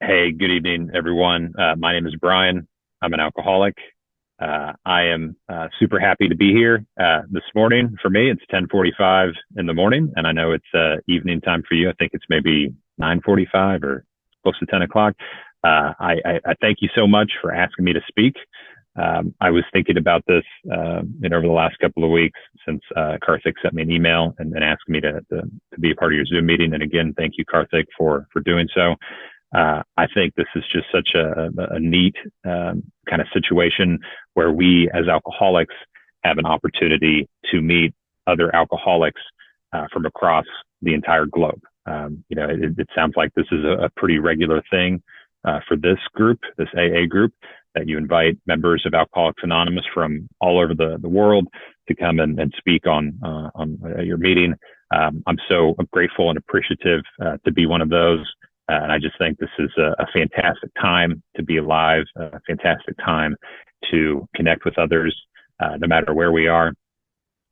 Hey, good evening, everyone. My name is Brian. I'm an alcoholic. I am super happy to be here this morning. For me, it's 10:45 in the morning, and I know it's evening time for you. I think it's maybe 9:45 or close to 10 o'clock. I thank you so much for asking me to speak. I was thinking about this over the last couple of weeks since Karthik sent me an email and asked me to be a part of your Zoom meeting. And again, thank you, Karthik, for doing so. I think this is just such a neat kind of situation where we as alcoholics have an opportunity to meet other alcoholics from across the entire globe. It sounds like this is a pretty regular thing for this group, this AA group, that you invite members of Alcoholics Anonymous from all over the world to come and speak on your meeting. I'm so grateful and appreciative to be one of those. And I just think this is a fantastic time to be alive, a fantastic time to connect with others, no matter where we are.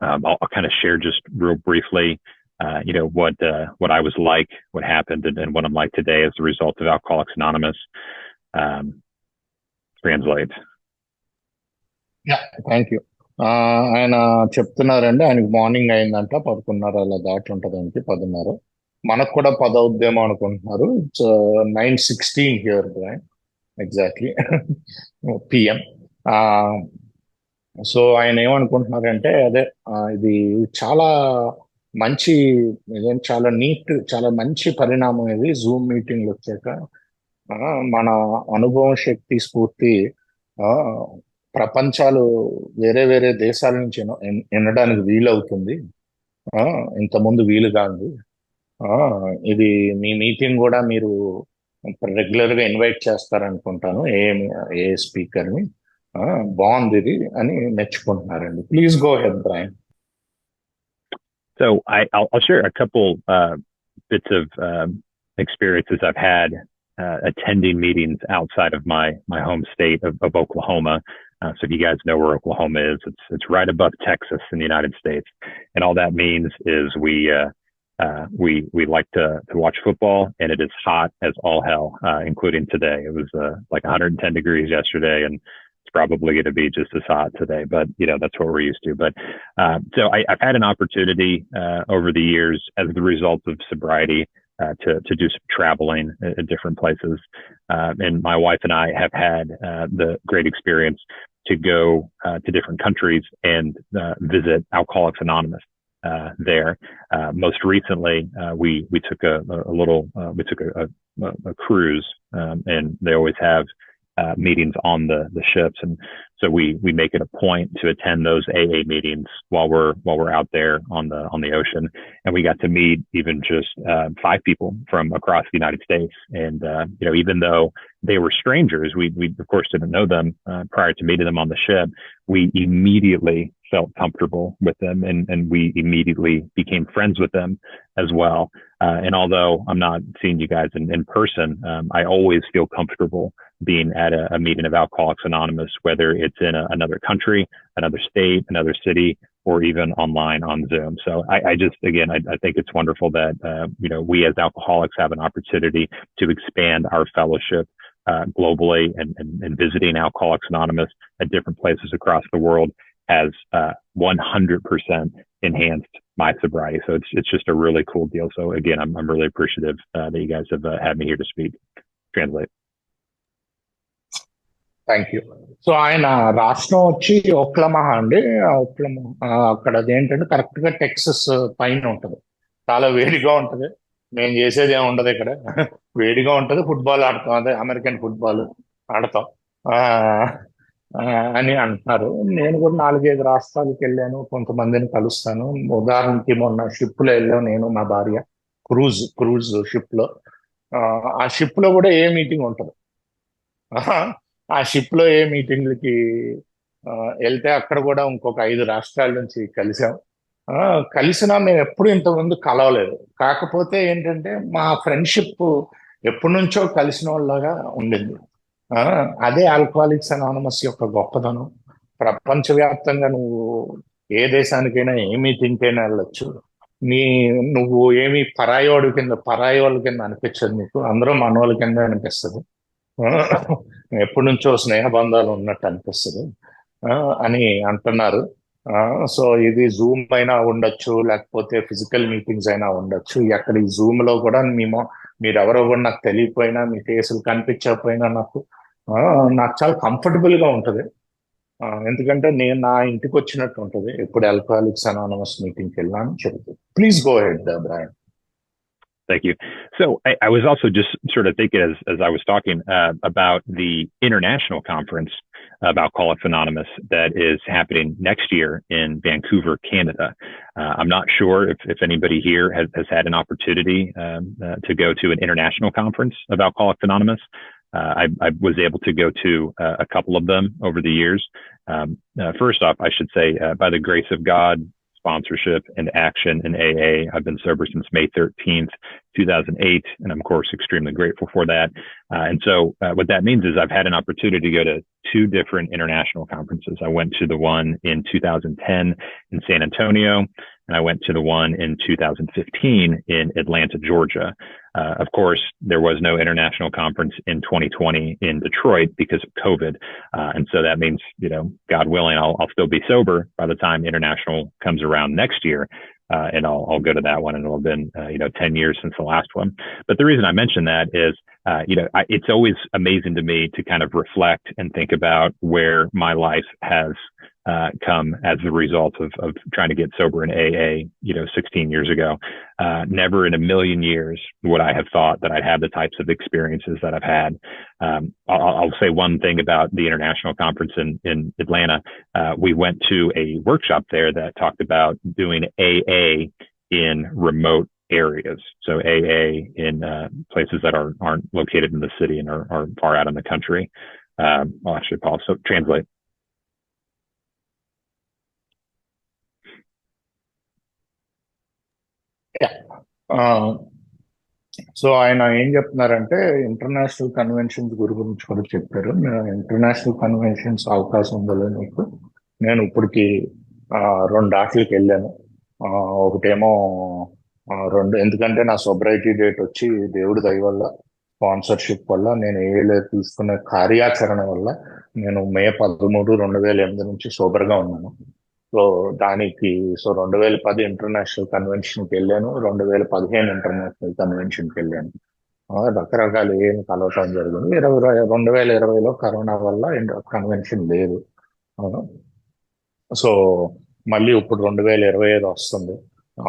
I'll kind of share just real briefly, what I was like, what happened, and what I'm like today as a result of Alcoholics Anonymous. Translate. Yeah thank you. ఆయన చెప్తున్నారండి, ఆయనకి morning అయిందంట, 11:30 అలా దాటి ఉంటుంది ఆయనకి, 10:30. మనకు కూడా 10 అవుద్దేమో అనుకుంటున్నారు. It's 9:16 here exactly PM. So ఆయన ఏమనుకుంటున్నారంటే అదే ఇది చాలా మంచి, చాలా నీట్, చాలా మంచి పరిణామం ఇది జూమ్ మీటింగ్లు వచ్చాక. మన అనుభవం, శక్తి, స్ఫూర్తి ఆ, ప్రపంచాలు వేరే వేరే దేశాల నుంచి వినడానికి వీలవుతుంది. ఆ, ఇంతకుముందు వీలు కాదు. ఆ, ఇది మీ మీటింగ్ కూడా మీరు రెగ్యులర్ గా ఇన్వైట్ చేస్తారనుకుంటాను, ఏ స్పీకర్ ని. బాగుంది ఇది అని మెచ్చుకుంటున్నారండి. Please go ahead Brian. So I'll share a couple bits of experiences I've had attending meetings outside of my home state of Oklahoma. So if you guys know where Oklahoma is, it's right above Texas in the United States, and all that means is we like to watch football, and it is hot as all hell, including today. It was like 110 degrees yesterday, and it's probably going to be just as hot today. But that's what we're used to. But so I've had an opportunity over the years as the result of sobriety to do some traveling at different places, and my wife and I have had the great experience to go to different countries and visit Alcoholics Anonymous there. Most recently, we took a cruise, and they always have meetings on the ships, and so we make it a point to attend those AA meetings while we're out there on the ocean. And we got to meet even just 5 people from across the United States, and even though they were strangers, we of course didn't know them prior to meeting them on the ship. We immediately felt comfortable with them, and we immediately became friends with them as well. And although I'm not seeing you guys in person, I always feel comfortable being at a meeting of Alcoholics Anonymous, whether it's in another country, another state, another city, or even online on Zoom. So I just, again, I think it's wonderful that, we as alcoholics have an opportunity to expand our fellowship globally, and visiting Alcoholics Anonymous at different places across the world has 100% enhanced my sobriety. So it's just a really cool deal. So again, I'm really appreciative that you guys have had me here to speak. Translate. Thank you. So ఆయన రాష్ట్రం వచ్చి ఓక్లమహా అండి. అక్కడ అదేంటంటే correct గా Texas పైన ఉంటది. చాలా వేడిగా ఉంటది. మేము చేసేది ఏమి ఉండదు ఇక్కడ. వేడిగా ఉంటది. ఫుట్బాల్ ఆడతాం, అదే అమెరికన్ ఫుట్బాల్ ఆడతాం ఆ, అని అంటున్నారు. నేను కూడా 4-5 రాష్ట్రాలకు వెళ్ళాను, కొంతమందిని కలుస్తాను. ఉదాహరణకి మొన్న షిప్ లో వెళ్ళాను, నేను మా భార్య. క్రూజ్ షిప్ లో. ఆ షిప్ లో కూడా ఏ మీటింగ్ ఉంటది. ఆ షిప్ లో ఏ మీటింగ్లకి ఆ, వెళ్తే అక్కడ కూడా ఇంకొక 5 రాష్ట్రాల నుంచి కలిసాం. ఆ, కలిసినా మేము ఎప్పుడు ఇంతకుముందు కలవలేదు. కాకపోతే ఏంటంటే మా ఫ్రెండ్షిప్ ఎప్పటి నుంచో కలిసిన వాళ్ళగా ఉండింది. ఆ, అదే ఆల్కహాలిక్స్ అనానమస్ యొక్క గొప్పదనం. ప్రపంచవ్యాప్తంగా నువ్వు ఏ దేశానికైనా ఏ మీటింగ్కైనా వెళ్ళొచ్చు. నీ నువ్వు ఏమి పరాయి వాళ్ళ కింద అనిపించదు, నీకు అందరూ మనవాళ్ళ కింద అనిపిస్తుంది. ఆ, ఎప్పటి నుంచో స్నేహ బంధాలు ఉన్నట్టు అనిపిస్తుంది ఆ, అని అంటున్నారు. సో ఇది జూమ్ అయినా ఉండొచ్చు, లేకపోతే ఫిజికల్ మీటింగ్స్ అయినా ఉండొచ్చు. అక్కడ ఈ జూమ్ లో కూడా మీరెవరో కూడా నాకు తెలియకపోయినా, మీ ఫేసులు కనిపించకపోయినా ఆ, నాకు చాలా కంఫర్టబుల్ గా ఉంటది. ఎందుకంటే నేను నా ఇంటికి వచ్చినట్టు ఉంటది ఎప్పుడు ఆల్కహాలిక్స్ అనానమస్ మీటింగ్కి వెళ్ళాను చెబుతుంది. Please go head Brian. Thank you. So I was also just sort of thinking as I was talking about the international conference about Alcoholics Anonymous that is happening next year in Vancouver, Canada. I'm not sure if anybody here has had an opportunity to go to an international conference of Alcoholics Anonymous. I was able to go to a couple of them over the years. First off, I should say, by the grace of God, sponsorship and action in AA. I've been sober since May 13th, 2008, and I'm, of course, extremely grateful for that. And so what that means is I've had an opportunity to go to 2 different international conferences. I went to the one in 2010 in San Antonio, and I went to the one in 2015 in Atlanta, Georgia. Of course, there was no international conference in 2020 in Detroit because of COVID. And so that means, God willing, I'll still be sober by the time international comes around next year. And I'll go to that one, and it'll have been, 10 years since the last one. But the reason I mention that is, it's always amazing to me to kind of reflect and think about where my life has come as a result of trying to get sober in AA, 16 years ago. Never in a million years would I have thought that I'd have the types of experiences that I've had. I'll say one thing about the international conference in Atlanta. We went to a workshop there that talked about doing AA in remote areas. So AA in places that aren't located in the city and are far out in the country. I'll actually pause. So translate. So ఆయన ఏం చెప్తున్నారంటే international conventions గురించి కూడా చెప్పారు. International conventions అవకాశం ఉందో నీకు. నేను ఇప్పటికి 2 ఆటలకి వెళ్ళాను. ఒకటేమో ఎందుకంటే నా సొబ్రైటీ డేట్ వచ్చి దేవుడి దయ వల్ల, స్పాన్సర్షిప్ వల్ల, నేను తీసుకునే కార్యాచరణ వల్ల నేను మే 13, 2008 నుంచి సోబర్గా ఉన్నాను. సో 2010 ఇంటర్నేషనల్ కన్వెన్షన్కి వెళ్ళాను, 2015 ఇంటర్నేషనల్ కన్వెన్షన్కి వెళ్ళాను. రకరకాల ఏం కలవటం జరిగింది. 2020లో కరోనా వల్ల కన్వెన్షన్ లేదు. సో మళ్ళీ ఇప్పుడు 2025 వస్తుంది.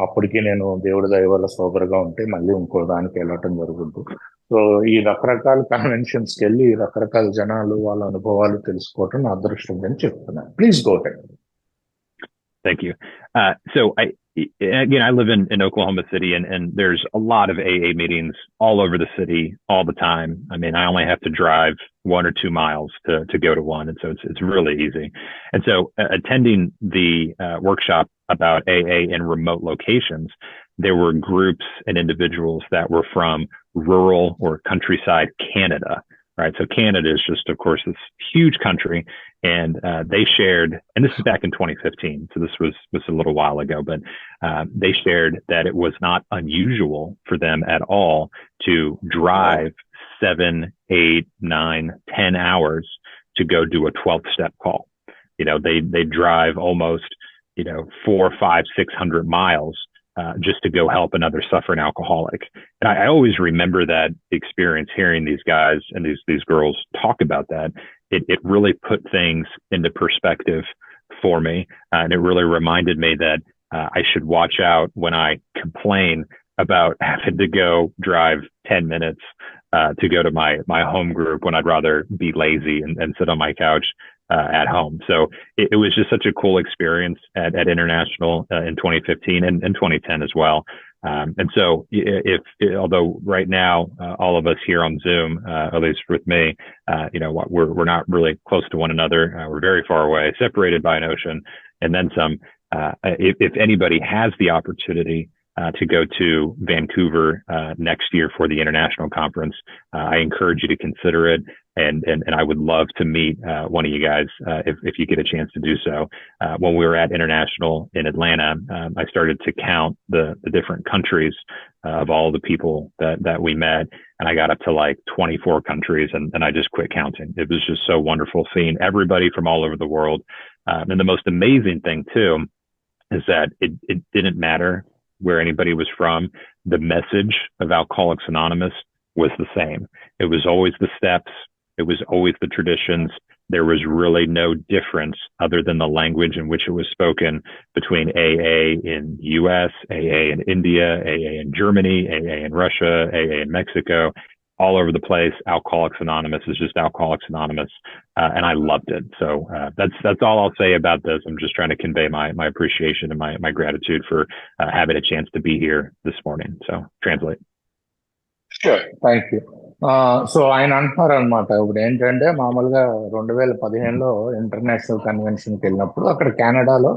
అప్పటికి నేను దేవుడి దయ వల్ల సోబర్గా ఉంటే మళ్ళీ ఇంకో దానికి వెళ్ళటం జరుగుతుంది. సో ఈ రకరకాల కన్వెన్షన్స్కి వెళ్ళి రకరకాల జనాలు వాళ్ళ అనుభవాలు తెలుసుకోవటం నా అదృష్టం అని చెప్తున్నాను. Please go head. Thank you. So I live in Oklahoma City, and there's a lot of AA meetings all over the city all the time. I mean, I only have to drive 1 or 2 miles to go to one. And so it's really easy. And so attending the workshop about AA in remote locations, there were groups and individuals that were from rural or countryside Canada. Right. So Canada is just, of course, this huge country, and they shared, and this is back in 2015. So this was a little while ago, but they shared that it was not unusual for them at all to drive 7, 8, 9, 10 hours to go do a 12 step call. They drive almost, 400, 500, 600 miles just to go help another suffering alcoholic. And I always remember that experience, hearing these guys and these girls talk about that. It really put things into perspective for me. And it really reminded me that I should watch out when I complain about having to go drive 10 minutes to go to my home group when I'd rather be lazy and sit on my couch at home. So it was just such a cool experience at International in 2015 and 2010 as well. And so although right now, all of us here on Zoom, at least with me, we're not really close to one another. We're very far away, separated by an ocean and then some. If anybody has the opportunity to go to Vancouver next year for the international conference. I encourage you to consider it, and I would love to meet one of you guys if you get a chance to do so. When we were at International in Atlanta, I started to count the different countries of all the people that we met, and I got up to like 24 countries, and I just quit counting. It was just so wonderful seeing everybody from all over the world. And the most amazing thing too is that it didn't matter where anybody was from. The message of Alcoholics Anonymous was the same. It was always the steps. It was always the traditions. There was really no difference other than the language in which it was spoken between AA in US, AA in India, AA in Germany, AA in Russia, AA in Mexico, all over the place. Alcoholics Anonymous is just Alcoholics Anonymous. And I loved it. So that's all I'll say about this. I'm just trying to convey my appreciation and my gratitude for having a chance to be here this morning. So translate. Sure, thank you. So ఆయన అంటున్నారు అనమాట, ఇప్పుడు ఏంటంటే మామూలుగా 2015లో international కన్వెన్షన్కి వెళ్ళినప్పుడు అక్కడ కెనడాలో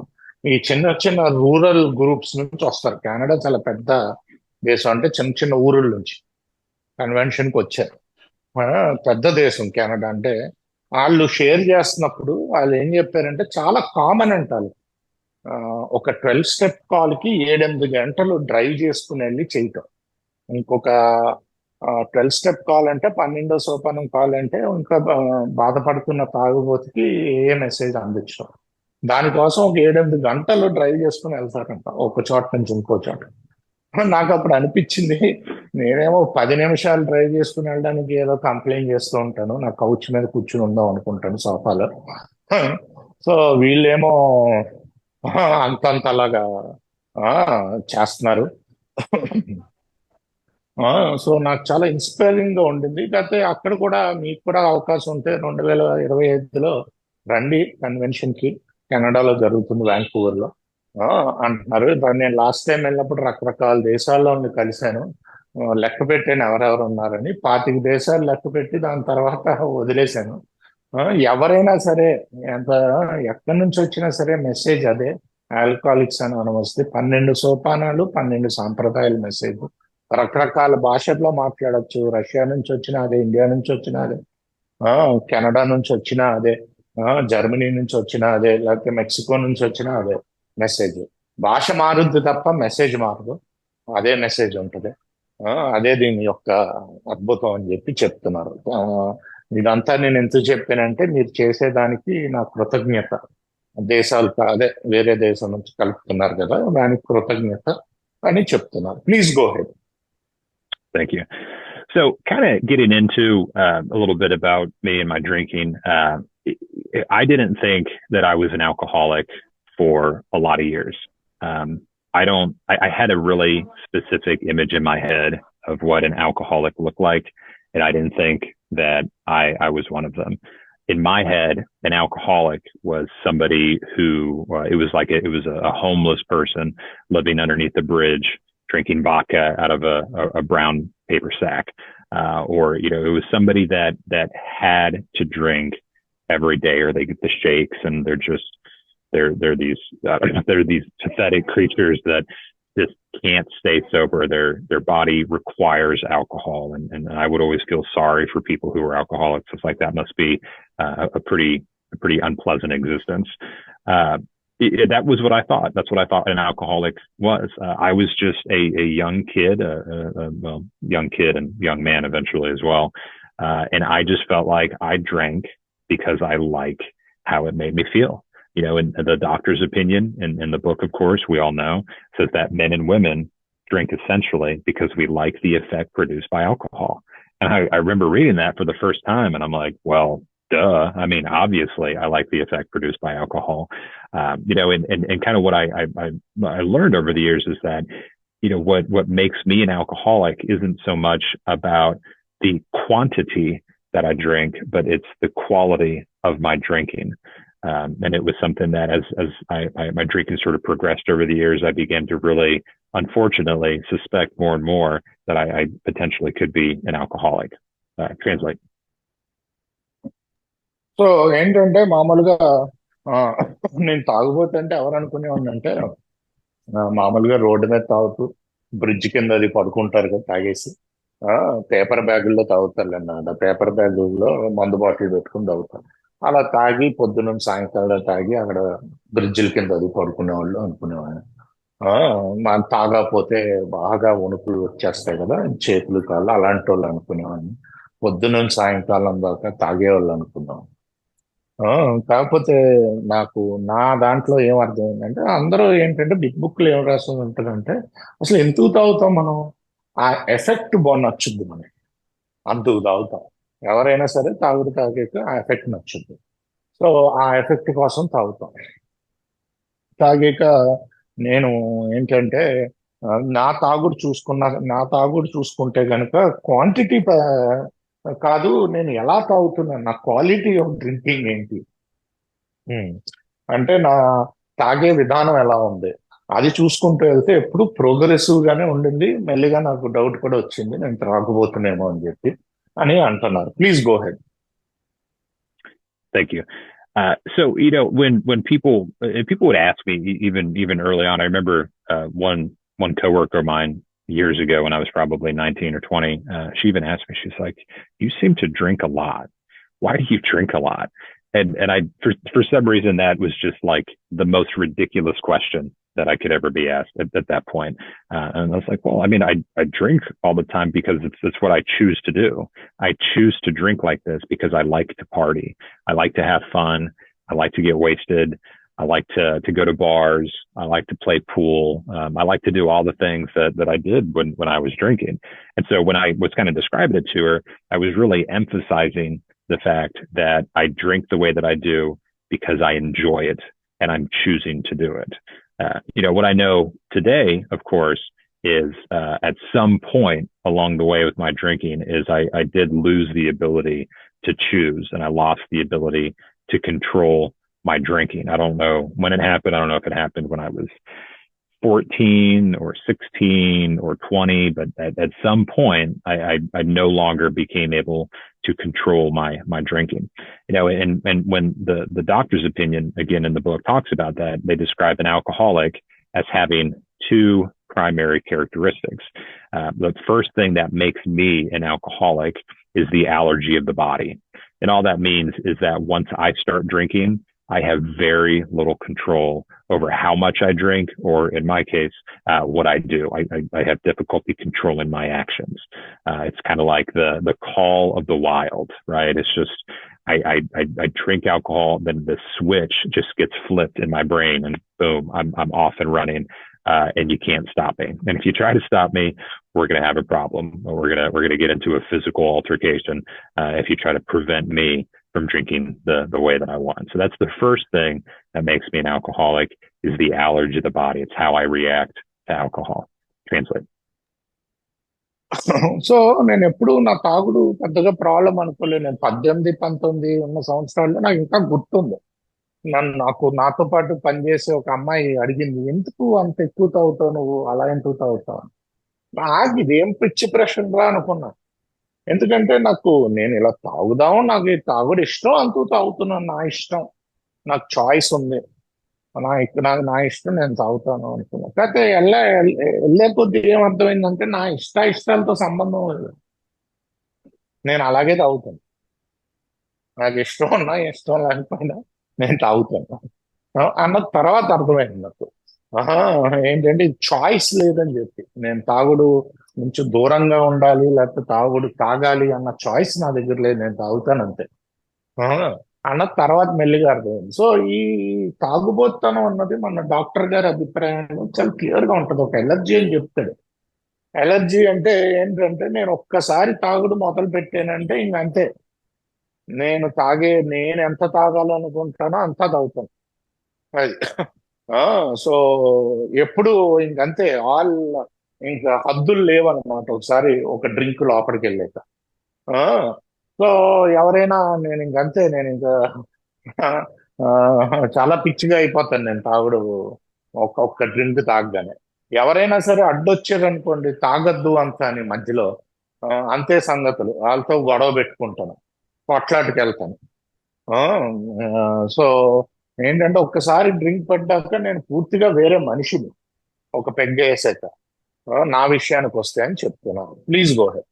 ఈ చిన్న చిన్న రూరల్ గ్రూప్స్ నుంచి వస్తారు. కెనడా చాలా పెద్ద దేశం, అంటే చిన్న చిన్న ఊరుల నుంచి కన్వెన్షన్కి వచ్చారు. పెద్ద దేశం కెనడా అంటే. వాళ్ళు షేర్ చేస్తున్నప్పుడు వాళ్ళు ఏం చెప్పారంటే చాలా కామన్ అంటారు. ఒక 12 స్టెప్ కాల్కి 7-8 గంటలు డ్రైవ్ చేసుకుని వెళ్ళి చేయటం. ఇంకొక 12 స్టెప్ కాల్ అంటే 12వ సోపానం కాల్ అంటే ఇంకా బాధపడుతున్న తాగుబోతుకి ఏ మెసేజ్ అందించడం. దానికోసం ఒక 7-8 గంటలు డ్రైవ్ చేసుకుని వెళ్తారంట ఒక చోట నుంచి ఇంకో చోట. నాకు అప్పుడు అనిపించింది, నేనేమో 10 నిమిషాలు డ్రైవ్ చేసుకుని వెళ్ళడానికి ఏదో కంప్లైంట్ చేస్తూ ఉంటాను, నా కౌచ్ మీద కూర్చుని ఉందాం అనుకుంటాను సోఫాలో. సో వీళ్ళేమో అంతంతలాగా చేస్తున్నారు. సో నాకు చాలా ఇన్స్పైరింగ్ గా ఉండింది. కాకపోతే అక్కడ కూడా మీకు కూడా అవకాశం ఉంటే 2025లో రండి కన్వెన్షన్ కి. కెనడాలో జరుగుతుంది, వ్యాంకూవర్ లో అంటున్నారు. నేను లాస్ట్ టైం వెళ్ళినప్పుడు రకరకాల దేశాల్లో కలిశాను. లెక్క పెట్టాను ఎవరెవరు ఉన్నారని. 25 దేశాలు లెక్క పెట్టి దాని తర్వాత వదిలేశాను. ఎవరైనా సరే, ఎంత ఎక్కడి నుంచి వచ్చినా సరే మెసేజ్ అదే. ఆల్కహాలిక్స్ అనోనిమస్ 12 సోపానాలు, 12 సాంప్రదాయాల మెసేజ్. రకరకాల భాషల్లో మాట్లాడచ్చు. రష్యా నుంచి వచ్చినా అదే, ఇండియా నుంచి వచ్చినా అదే, కెనడా నుంచి వచ్చినా అదే, జర్మనీ నుంచి వచ్చినా అదే, లేకపోతే మెక్సికో నుంచి వచ్చినా అదే మెసేజ్. భాష మారుద్ది తప్ప మెసేజ్ మారదు. అదే మెసేజ్ ఉంటుంది. అదే దీని యొక్క అద్భుతం అని చెప్పి చెప్తున్నారు. ఇదంతా నేను ఎందుకు చెప్పానంటే, మీరు చేసేదానికి నా కృతజ్ఞత. దేశాలు అదే వేరే దేశం నుంచి కలుపుతున్నారు కదా, దానికి కృతజ్ఞత అని చెప్తున్నారు. Please go head. Thank you. So kind of getting into a little bit about me and my drinking. I didn't think that I was an alcoholic for a lot of years. I had a really specific image in my head of what an alcoholic looked like, and I didn't think that I was one of them. In my head, an alcoholic was somebody who it was a homeless person living underneath the bridge, drinking vodka out of a brown paper sack, or it was somebody that had to drink every day, or they get the shakes, and they're these pathetic creatures that just can't stay sober. Their body requires alcohol, and I would always feel sorry for people who are alcoholics. It's like that must be a pretty unpleasant existence. That was what I thought. That's what I thought an alcoholic was. I was just a young kid, young kid and young man eventually as well. And I just felt like I drank because I like how it made me feel. In the doctor's opinion, in the book, of course, we all know, says that men and women drink essentially because we like the effect produced by alcohol. And I remember reading that for the first time, and I'm like, well, duh. I mean, obviously, I like the effect produced by alcohol. And kind of what I learned over the years is that, what makes me an alcoholic isn't so much about the quantity that I drink, but it's the quality of my drinking. And it was something that as my drinking sort of progressed over the years, I began to really, unfortunately, suspect more and more that I potentially could be an alcoholic. Translate. So ఏంటంటే మామూలుగా నేను తాగుబోతుంటే ఎవరు అనుకునేవాడిని అంటే, మామూలుగా road మీద తాగుతూ bridge కింద అది పడుకుంటారు కదా తాగేసి. పేపర్ బ్యాగుల్లో తాగుతారులేండి, ఆ పేపర్ బ్యాగుల్లో మందు బాటిల్ పెట్టుకుని తాగుతారు. అలా తాగి పొద్దున్న సాయంకాలం తాగి అక్కడ బ్రిడ్జిల కింద అది పడుకునేవాళ్ళు అనుకునేవాళ్ళు. ఆ, తాగకపోతే బాగా వణుకులు వచ్చేస్తాయి కదా చేతులు కాళ్ళు, అలాంటి వాళ్ళు అనుకునేవాడిని. పొద్దున్న సాయంకాలం దాకా తాగేవాళ్ళు అనుకున్నాం. ఆ, కాకపోతే నాకు నా దాంట్లో ఏం అర్థమైందంటే అందరూ ఏంటంటే బిగ్ బుక్ లో ఏం రాసి ఉంటుందంటే అసలు ఎందుకు తాగుతాం మనం, ఆ ఎఫెక్ట్ బాగా నచ్చుద్ది మనకి, అందుకు తాగుతాం. ఎవరైనా సరే తాగుడు తాగాక ఆ ఎఫెక్ట్ నచ్చుద్ది. సో ఆ ఎఫెక్ట్ కోసం తాగుతాం. తాగాక నేను ఏంటంటే నా తాగుడు చూసుకుంటే కనుక క్వాంటిటీ కాదు, నేను ఎలా తాగుతున్నాను, నా క్వాలిటీ ఆఫ్ డ్రింకింగ్ ఏంటి. ఉమ్. అంటే నా తాగే విధానం ఎలా ఉంది, అది చూసుకుంటూ వెళ్తే ఎప్పుడు ప్రోగ్రెసివ్ గానే ఉండింది. మెల్లిగా నాకు డౌట్ కూడా వచ్చింది నేను త్రాగబోతున్నానేమో అని చెప్పి అని అంటున్నారు. Please go head. Thank you. So when people would ask me, even early on, I remember one coworker of mine years ago when I was probably 19 or 20. She even asked me, she's like, "You seem to drink a lot. Why do you drink a lot?" And I for some reason that was just like the most ridiculous question that I could ever be asked at that point. And I was like, well, I mean, I drink all the time because it's what I choose to do. I choose to drink like this because I like to party. I like to have fun. I like to get wasted. I like to go to bars. I like to play pool. I like to do all the things that I did when I was drinking. And so when I was kind of describing it to her, I was really emphasizing the fact that I drink the way that I do because I enjoy it and I'm choosing to do it. What I know today, of course, is at some point along the way with my drinking is I did lose the ability to choose, and I lost the ability to control my drinking. I don't know when it happened. I don't know if it happened when I was 14 or 16 or 20, but at some point I no longer became able to control my drinking. And when the doctor's opinion, again, in the book talks about that, they describe an alcoholic as having two primary characteristics. The first thing that makes me an alcoholic is the allergy of the body. And all that means is that once I start drinking, I have very little control over how much I drink, or in my case, what I do. I have difficulty controlling my actions. It's kind of like the call of the wild, right? It's just, I drink alcohol, then the switch just gets flipped in my brain and boom, I'm off and running. And you can't stop me. And if you try to stop me, we're going to have a problem. We're going to get into a physical altercation if you try to prevent me from drinking the way that I want. So that's the first thing that makes me an alcoholic is the allergy of the body. It's how I react to alcohol. Translate. So నేను ఎప్పుడు నా తాగుడు పెద్దగా problem అనుకోలేదు. నేను 18-19 ఉన్న సంవత్సరాల్లో నాకు ఇంకా గుర్తుంది. నాతో పాటు పనిచేసే ఒక అమ్మాయి అడిగింది, ఎందుకు అంత ఎక్కువ తాగుతావు నువ్వు, అలా ఎందుకు తాగుతావు. నాకు ఇదేం పిచ్చి ప్రశ్న రా అనుకున్నా. ఎందుకంటే నేను ఇలా తాగుదాము, నాకు ఈ తాగుడు ఇష్టం, అంతూ తాగుతున్నాను, నా ఇష్టం, నాకు చాయిస్ ఉంది, నా ఇష్టం, నేను తాగుతాను అనుకున్నా. కాకపోతే వెళ్ళే కొద్ది ఏమర్థమైందంటే నా ఇష్టాలతో సంబంధం లేదు, నేను అలాగే తాగుతాను. నాకు ఇష్టం ఉన్నా ఇష్టం లేకపోయినా నేను తాగుతాను అన్న తర్వాత అర్థమైంది నాకు. ఏంటంటే చాయిస్ లేదని చెప్పి, నేను తాగుడు నుంచి దూరంగా ఉండాలి లేకపోతే తాగాలి అన్న చాయిస్ నా దగ్గర లేదు, నేను తాగుతాను అంతే అన్న తర్వాత మెల్లిగా అర్థమైంది. సో ఈ తాగుబోతనం అన్నది మన డాక్టర్ గారి అభిప్రాయం చాలా క్లియర్ గా ఉంటుంది. ఒక ఎలర్జీ అని చెప్తాడు. ఎలర్జీ అంటే ఏంటంటే నేను ఒక్కసారి తాగుడు మొదలు పెట్టానంటే ఇంకంతే, నేను ఎంత తాగాలనుకుంటానో అంతా తాగుతాను. అది సో ఎప్పుడు ఇంకంతే, ఇంకా హద్దులు లేవన్నమాట ఒకసారి ఒక డ్రింక్ లోపలికి వెళ్ళాక. సో ఎవరైనా నేను ఇంకా చాలా పిచ్చిగా అయిపోతాను నేను తాగుడు ఒక్క డ్రింక్ తాగగానే. ఎవరైనా సరే అడ్డొచ్చారనుకోండి తాగద్దు అంత అని మధ్యలో, అంతే సంగతులు, వాళ్ళతో గొడవ పెట్టుకుంటాను, కొట్లాటకి వెళ్తాను. సో ఏంటంటే ఒక్కసారి డ్రింక్ పడ్డాక నేను పూర్తిగా వేరే మనిషిని ఒక పెగ్గ వేసాక. నా విషయానికి వస్తే అని చెప్తున్నాను. Please go head.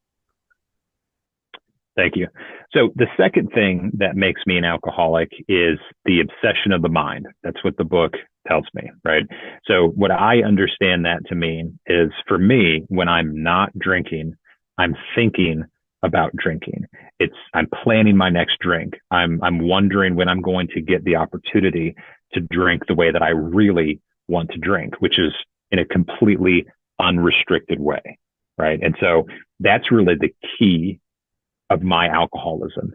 Thank you. So the second thing that makes me an alcoholic is the obsession of the mind. That's what the book tells me, right? So what I understand that to mean is, for me, when I'm not drinking, I'm thinking about drinking. I'm planning my next drink. I'm wondering when I'm going to get the opportunity to drink the way that I really want to drink, which is in a completely unrestricted way, right? And so that's really the key of my alcoholism,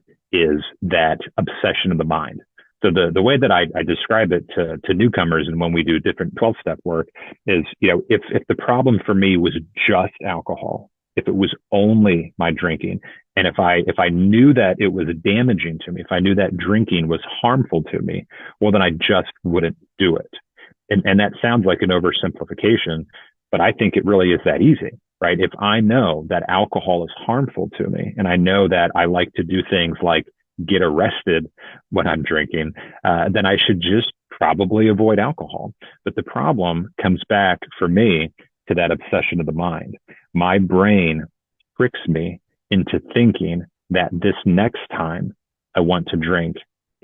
is that obsession of the mind. So the way that I describe it to newcomers, and when we do different 12-step work, is, if the problem for me was just alcohol, if it was only my drinking, and if I knew that it was damaging to me, if I knew that drinking was harmful to me, well, then I just wouldn't do it. And that sounds like an oversimplification, but I think it really is that easy, right? If I know that alcohol is harmful to me, and I know that I like to do things like get arrested when I'm drinking, then I should just probably avoid alcohol. But the problem comes back for me to that obsession of the mind. My brain tricks me into thinking that this next time I want to drink,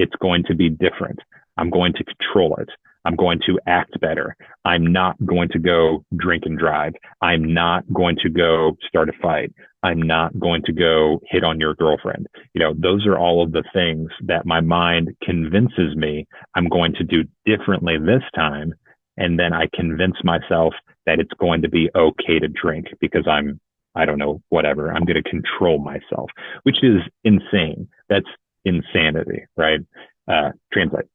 it's going to be different. I'm going to control it. I'm going to act better. I'm not going to go drink and drive. I'm not going to go start a fight. I'm not going to go hit on your girlfriend. Those are all of the things that my mind convinces me I'm going to do differently this time. And then I convince myself that it's going to be okay to drink because I don't know, whatever. I'm going to control myself, which is insane. That's insanity, right? Translate.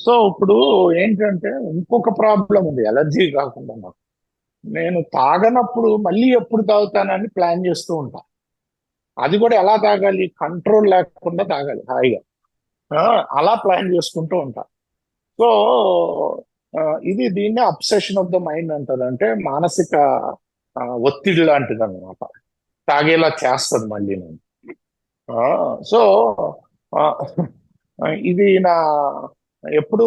So ఇప్పుడు ఏంటంటే ఇంకొక problem ఉంది, allergy కాకుండా. నాకు నేను తాగనప్పుడు మళ్ళీ ఎప్పుడు తాగుతానని plan చేస్తూ ఉంటా. అది కూడా ఎలా తాగాలి? కంట్రోల్ లేకుండా తాగాలి, హాయిగా. అలా ప్లాన్ చేసుకుంటూ ఉంటా. సో దీన్ని అబ్సెషన్ ఆఫ్ ద మైండ్ అంటారు. అంటే మానసిక ఒత్తిడి లాంటిది అనమాట. తాగేలా చేస్తుంది మళ్ళీ నేను. సో ఇది నా ఎప్పుడు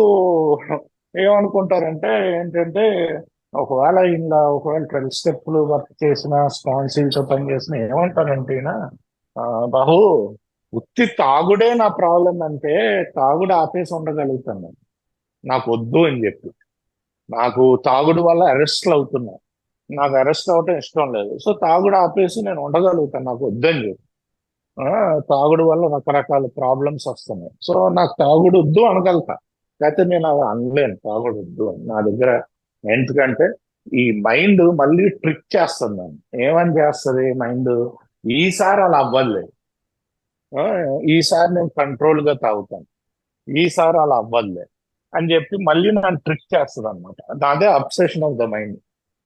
ఏమనుకుంటారంటే ఏంటంటే, ఒకవేళ 12 స్టెప్పులు వర్క్ చేసిన, స్పాన్సీలతో పని చేసిన, ఏమంటారంటే బాబు, ఉత్తి తాగుడే నా ప్రాబ్లం అంటే తాగుడు ఆపేసి ఉండగలుగుతాను, నాకు వద్దు అని చెప్పి. నాకు తాగుడు వల్ల అరెస్ట్లు అవుతున్నా, నాకు అరెస్ట్ అవటం ఇష్టం లేదు. సో తాగుడు ఆపేసి నేను ఉండగలుగుతాను, నాకు వద్దని చెప్పి. తాగుడు వల్ల రకరకాల ప్రాబ్లమ్స్ వస్తున్నాయి. సో నాకు తాగుడు వద్దు అనగలుగుతా, లేకపోతే నేను అది అనలేను తాగుడు వద్దు అని. నా దగ్గర ఎందుకంటే ఈ మైండ్ మళ్ళీ ట్రిక్ చేస్తుంది నన్ను. ఏమని చేస్తుంది మైండ్? ఈసారి అలా అవ్వదులేదు, ఈసారి నేను కంట్రోల్ గా తాగుతాను, ఈసారి అలా అవ్వదులే అని చెప్పి మళ్ళీ నన్ను ట్రిక్ చేస్తుంది అనమాట. అదే obsession of the mind.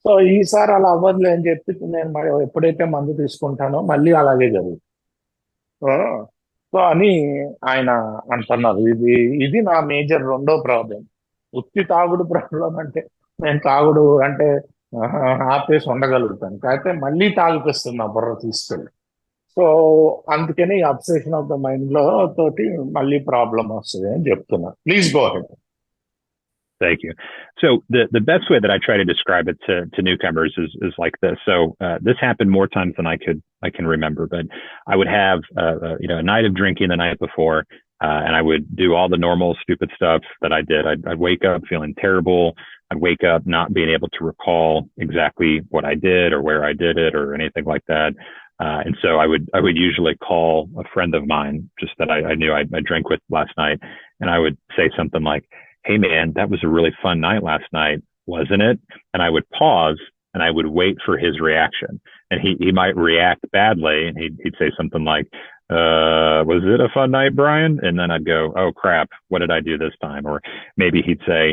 So ఈసారి అలా అవ్వదులే అని చెప్పి నేను మరి ఎప్పుడైతే మందు తీసుకుంటానో మళ్ళీ అలాగే జరుగుతుంది. సో అని ఆయన అంటున్నారు. ఇది నా మేజర్ రెండో ప్రాబ్లం. ఉత్తి తాగుడు ప్రాబ్లం అంటే నేను తాగుడు అంటే ఆపేసి ఉండగలుగుతాను, కాకపోతే మళ్ళీ తాగిపిస్తుంది నా బుర్ర తీసుకెళ్ళి. సో అందుకని అబ్సెషన్ ఆఫ్ ద మైండ్ లో తోటి మళ్ళీ ప్రాబ్లం వస్తుంది అని చెప్తున్నా. Please go ahead. Thank you. So the best way that I try to describe it to newcomers is like this. So this happened more times than I can remember, but I would have a night of drinking the night before, and I would do all the normal stupid stuff that I did. I'd wake up feeling terrible. I'd wake up not being able to recall exactly what I did or where I did it or anything like that. And so I would usually call a friend of mine, just that I knew I drank with last night, and I would say something like, "Hey man, that was a really fun night last night, wasn't it?" And I would pause and I would wait for his reaction. And he might react badly, and he'd say something like, "Was it a fun night, Brian?" And then I'd go, "Oh crap, what did I do this time?" Or maybe he'd say,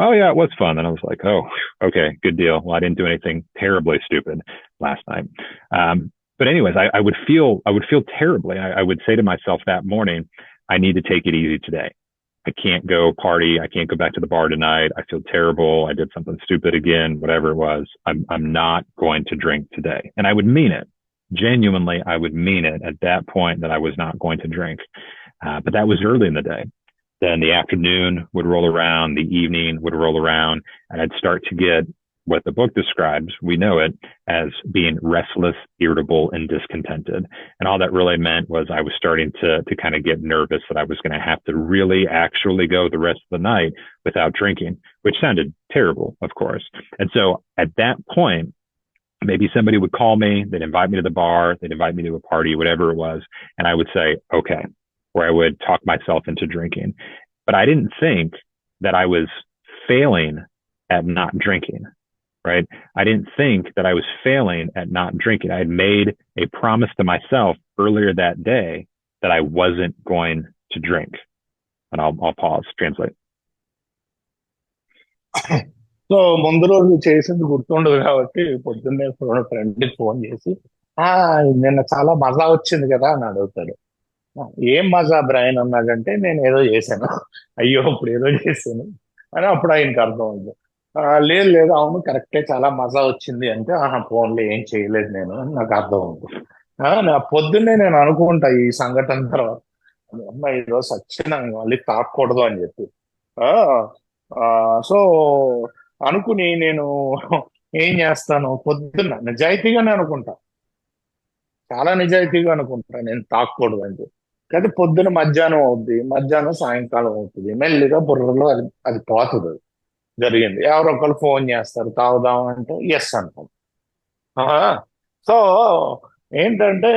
"Oh yeah, it was fun." And I was like, "Oh, okay, good deal. Well, I didn't do anything terribly stupid last night." But anyways, I would feel terribly. I would say to myself that morning, "I need to take it easy today. I can't go party. I can't go back to the bar tonight. I feel terrible. I did something stupid again, whatever it was. I'm not going to drink today." And I would mean it. Genuinely, I would mean it at that point that I was not going to drink. But that was early in the day. Then the afternoon would roll around, the evening would roll around, and I'd start to get what the book describes. We know it as being restless, irritable, and discontented. And all that really meant was I was starting to kind of get nervous that I was going to have to really actually go the rest of the night without drinking, which sounded terrible, of course. And so at that point, maybe somebody would call me, they'd invite me to the bar, they'd invite me to a party, whatever it was. And I would say, okay, or I would talk myself into drinking. But I didn't think that I was failing at not drinking, right? I didn't think that I was failing at not drinking. I had made a promise to myself earlier that day that I wasn't going to drink. And I'll pause, translate. So ముందు రోజు చేసింది గుర్తుండదు కాబట్టి పొద్దున్నే ఫ్రెండ్కి phone చేసి ఆ నిన్న చాలా మజా వచ్చింది కదా అని అడుగుతాడు. ఏం మజా బ్రైన్ అన్నాడంటే నేను ఏదో చేశాను. అయ్యో ఇప్పుడు ఏదో చేశాను అని అప్పుడు ఆయనకి అర్థం అవుతుంది. లేదు లేదు అవును కరెక్టే చాలా మజా వచ్చింది అంటే ఆహా ఫోన్లో ఏం చేయలేదు నేను అని నాకు అర్థం అవుతుంది. నా పొద్దున్నే నేను అనుకుంటా ఈ సంఘటన తర్వాత అమ్మ ఈరోజు సచ్చిన మళ్ళీ తాకూడదు అని చెప్పి. ఆ సో అనుకుని నేను ఏం చేస్తాను పొద్దున్న నిజాయితీగానే అనుకుంటా, చాలా నిజాయితీగా అనుకుంటా నేను తాకూడదు అని చెప్పి. కానీ పొద్దున మధ్యాహ్నం అవుద్ది, మధ్యాహ్నం సాయంకాలం అవుతుంది, మెల్లిగా బుర్రలో అది అది పోతుంది. అది జరిగింది, ఎవరో ఒకరు ఫోన్ చేస్తారు తాగుదాం అంటే ఎస్ అంటాం. సో ఏంటంటే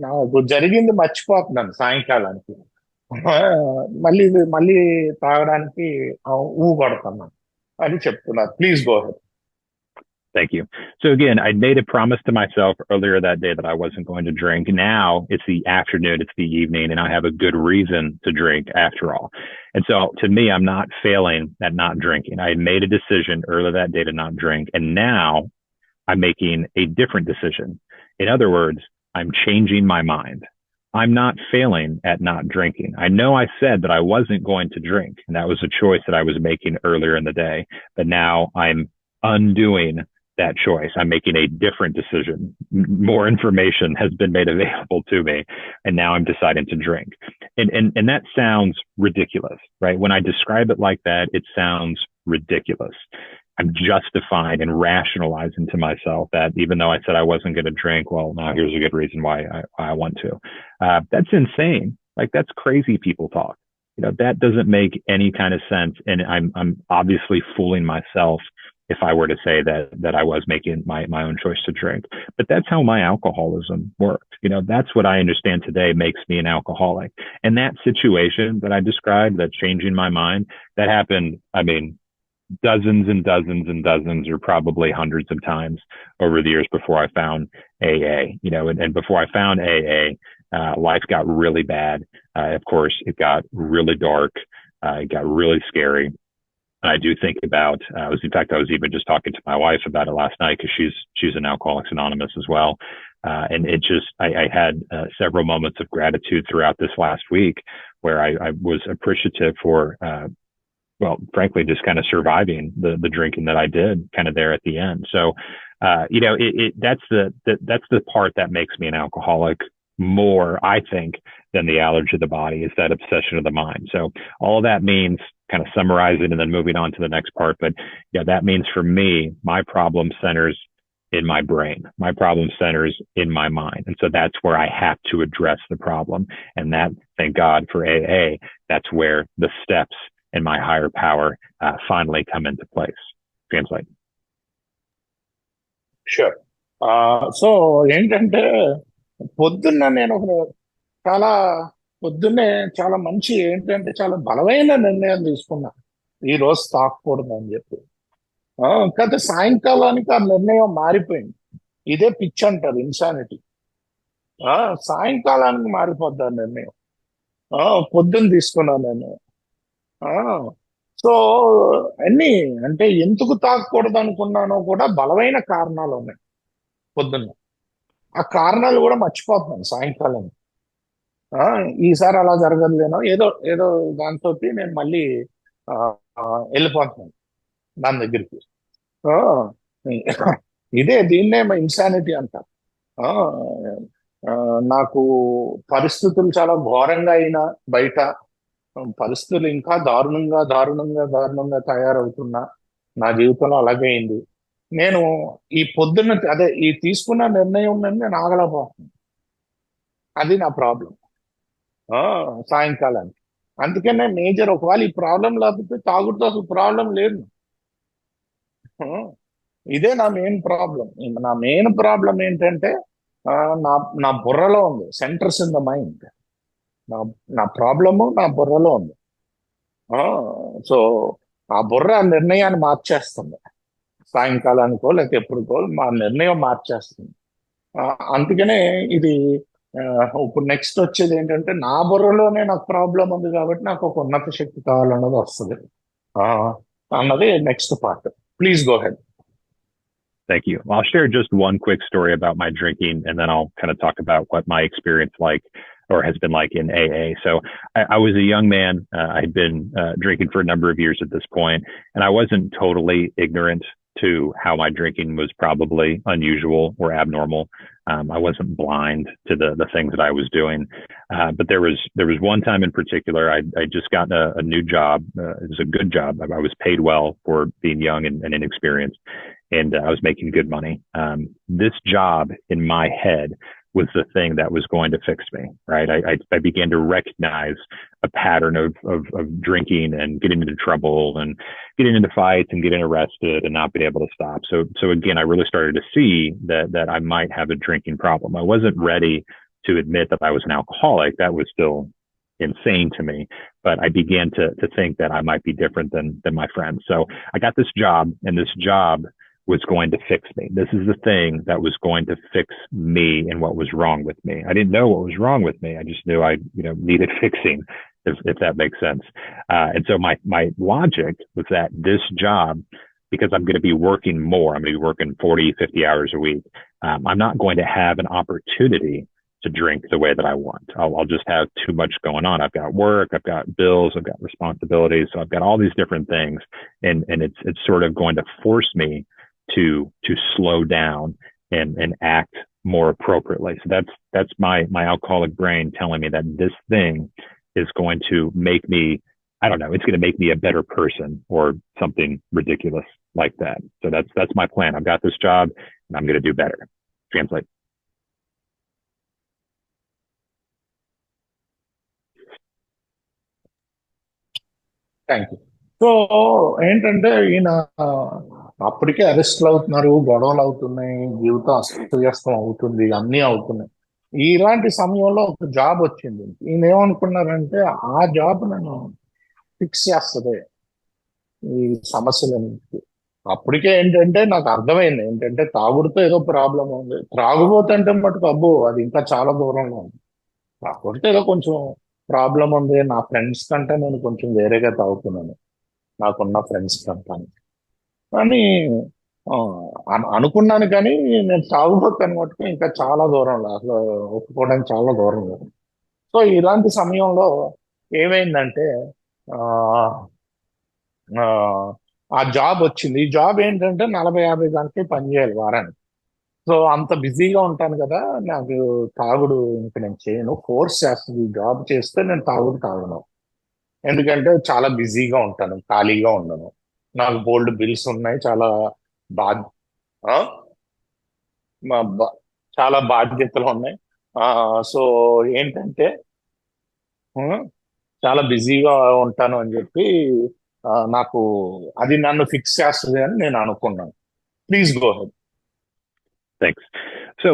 నాకు జరిగింది మర్చిపోతున్నాను సాయంకాలానికి. ఆ, మళ్ళీ మళ్ళీ తాగడానికి ఊ కొడుతున్నాను అని చెప్తున్నారు. Please go head. Thank you. So again, I'd made a promise to myself earlier that day that I wasn't going to drink. Now it's the afternoon, it's the evening, and I have a good reason to drink after all. And so to me, I'm not failing at not drinking. I had made a decision earlier that day to not drink. And now I'm making a different decision. In other words, I'm changing my mind. I'm not failing at not drinking. I know I said that I wasn't going to drink, and that was a choice that I was making earlier in the day. But now I'm undoing that choice. I'm making a different decision. More information has been made available to me, and now I'm deciding to drink. And that sounds ridiculous, right? When I describe it like that, it sounds ridiculous. I'm justifying and rationalizing to myself that even though I said I wasn't going to drink, well, now here's a good reason why I want to. That's insane. Like, that's crazy people talk. You know, that doesn't make any kind of sense. And I'm obviously fooling myself if I were to say that I was making my own choice to drink. But that's how my alcoholism worked. You know, that's what I understand today makes me an alcoholic. And that situation that I described, that changing my mind, that happened, I mean, dozens and dozens and dozens, or probably hundreds of times over the years before I found AA. You know, and before I found AA, life got really bad. Of course, it got really dark. It got really scary. I do think about, I was even just talking to my wife about it last night because she's an Alcoholics Anonymous as well. And it just, I had several moments of gratitude throughout this last week where I was appreciative for, well, frankly, just kind of surviving the drinking that I did kind of there at the end. So, you know, that's the part that makes me an alcoholic more, I think, than the allergy of the body, is that obsession of the mind. So all of that means, kind of summarizing and then moving on to the next part. But yeah, that means for me, my problem centers in my brain. My problem centers in my mind. And so that's where I have to address the problem. And that, thank God for AA, that's where the steps in my higher power finally come into place. Translate. Sure. So ఏంటంటే పొద్దున్న నేను చాలా పొద్దున్నే చాలా మంచి ఏంటంటే చాలా బలమైన నిర్ణయం తీసుకున్నా, ఈ రోజు తాకూడదు అని చెప్పి. కాకపోతే సాయంకాలానికి ఆ నిర్ణయం మారిపోయింది. ఇదే పిచ్ అంటారు, ఇన్సానిటీ. సాయంకాలానికి మారిపోద్ది ఆ నిర్ణయం. పొద్దున్న తీసుకున్నాను నిర్ణయం. సో అన్ని అంటే ఎందుకు తాకూడదు అనుకున్నానో కూడా బలమైన కారణాలు ఉన్నాయి పొద్దున్న. ఆ కారణాలు కూడా మర్చిపోతున్నాను సాయంకాలం. ఈసారి అలా జరగదులేనో ఏదో ఏదో దాంతో నేను మళ్ళీ ఆ, ఆ, వెళ్ళిపోతున్నాను దాని దగ్గరికి. ఆ, దీన్నే ఇన్సానిటీ అంటారు. ఆ, నాకు పరిస్థితులు చాలా ఘోరంగా అయినా బయట పరిస్థితులు ఇంకా దారుణంగా దారుణంగా దారుణంగా తయారవుతున్నా నా జీవితంలో అలాగే అయింది. నేను ఈ పొద్దున్న అదే ఈ తీసుకున్న నిర్ణయం మీద నేను ఆగలేకపోతున్నాను. అది నా ప్రాబ్లం. సాయంకాలానికి. అందుకనే మేజర్ ఒకవేళ ఈ ప్రాబ్లం లేకపోతే తాగుడుతో అసలు ప్రాబ్లం లేదు. ఆ, ఇదే నా మెయిన్ ప్రాబ్లం. నా మెయిన్ ప్రాబ్లం ఏంటంటే ఆ, నా నా బుర్రలో ఉంది, సెంటర్స్ ఇన్ ద మైండ్. నా నా ప్రాబ్లము నా బుర్రలో ఉంది. సో ఆ బుర్ర ఆ నిర్ణయాన్ని మార్చేస్తుంది. సాయంకాలానికో లేకపోతే ఎప్పుడుకో మా నిర్ణయం మార్చేస్తుంది. ఆ, అందుకనే ఇది ఆ, ఇప్పుడు నెక్స్ట్ వచ్చేది ఏంటంటే నా బుర్రలోనే నాకు ప్రాబ్లం ఉంది కాబట్టి నాకు ఒక ఉన్నత శక్తి కావాలన్నది వస్తుంది. ఆ, అన్నది next part. Please go head. Thank you. I'll share just one quick story about my drinking, and then I'll kind of talk about what my experience like or has been like in AA. So I was a young man. I had been drinking for a number of years at this point, and I wasn't totally ignorant to how my drinking was probably unusual or abnormal. I wasn't blind to the things that I was doing, but there was one time in particular. I just got a new job. It was a good job. I was paid well for being young and inexperienced, and I was making good money. This job in my head was the thing that was going to fix me, right? I began to recognize a pattern of drinking and getting into trouble and getting into fights and getting arrested and not being able to stop. So again, I really started to see that I might have a drinking problem. I wasn't ready to admit that I was an alcoholic. That was still insane to me, but I began to think that I might be different than my friends. So I got this job, and this job was going to fix me. This is the thing that was going to fix me and what was wrong with me. I didn't know what was wrong with me. I just knew I, needed fixing, if that makes sense. And so my logic was that this job, because I'm going to be working more, I'm going to be working 40, 50 hours a week. I'm not going to have an opportunity to drink the way that I want. I'll just have too much going on. I've got work, I've got bills, I've got responsibilities. So I've got all these different things, and it's sort of going to force me to slow down and act more appropriately. So that's my alcoholic brain telling me that this thing is going to make me, I don't know, it's going to make me a better person or something ridiculous like that. So that's my plan. I've got this job and I'm going to do better. Translate. Thank you. So ఏంటంటే ఈయన అప్పటికే అరెస్ట్లు అవుతున్నారు, గొడవలు అవుతున్నాయి, జీవితం అస్తవ్యస్తం అవుతుంది, అన్నీ అవుతున్నాయి. ఇలాంటి సమయంలో ఒక జాబ్ వచ్చింది. ఈయన ఏమనుకున్నారంటే ఆ జాబ్ నన్ను ఫిక్స్ చేస్తుంది ఈ సమస్యలన్నింటికి. అప్పటికే ఏంటంటే నాకు అర్థమైంది ఏంటంటే తాగుడుతో ఏదో ప్రాబ్లం ఉంది. త్రాగుబోతుంటే మటుకు అబ్బో అది ఇంకా చాలా దూరంలో ఉంది. తాగుడితే ఏదో కొంచెం ప్రాబ్లం ఉంది. నా ఫ్రెండ్స్ కంటే నేను కొంచెం వేరేగా తాగుతున్నాను, నాకున్న ఫ్రెండ్స్ కంటే కానీ అనుకున్నాను. కానీ నేను తాగుబోతాను మటుకు ఇంకా చాలా దూరంలో, అసలు ఒప్పుకోవడానికి చాలా దూరంలో. సో ఇలాంటి సమయంలో ఏమైందంటే ఆ ఆ, ఆ జాబ్ వచ్చింది. ఈ జాబ్ ఏంటంటే 40-50 గంటలు పనిచేయాలి వారానికి. సో అంత బిజీగా ఉంటాను కదా, నాకు తాగుడు ఇంక నేను చేయను. ఫోర్స్ చేస్తుంది ఈ జాబ్ చేస్తే నేను తాగను. ఎందుకంటే చాలా బిజీగా ఉంటాను, ఖాళీగా ఉండను. నాకు బోల్డ్ బిల్స్ ఉన్నాయి, చాలా బా ఆ? చాలా బాధ్యతలు ఉన్నాయి. సో ఏంటంటే ఆ, చాలా బిజీగా ఉంటాను అని చెప్పి నాకు అది నన్ను ఫిక్స్ చేస్తుంది అని నేను అనుకున్నాను. Please go head. Thanks. So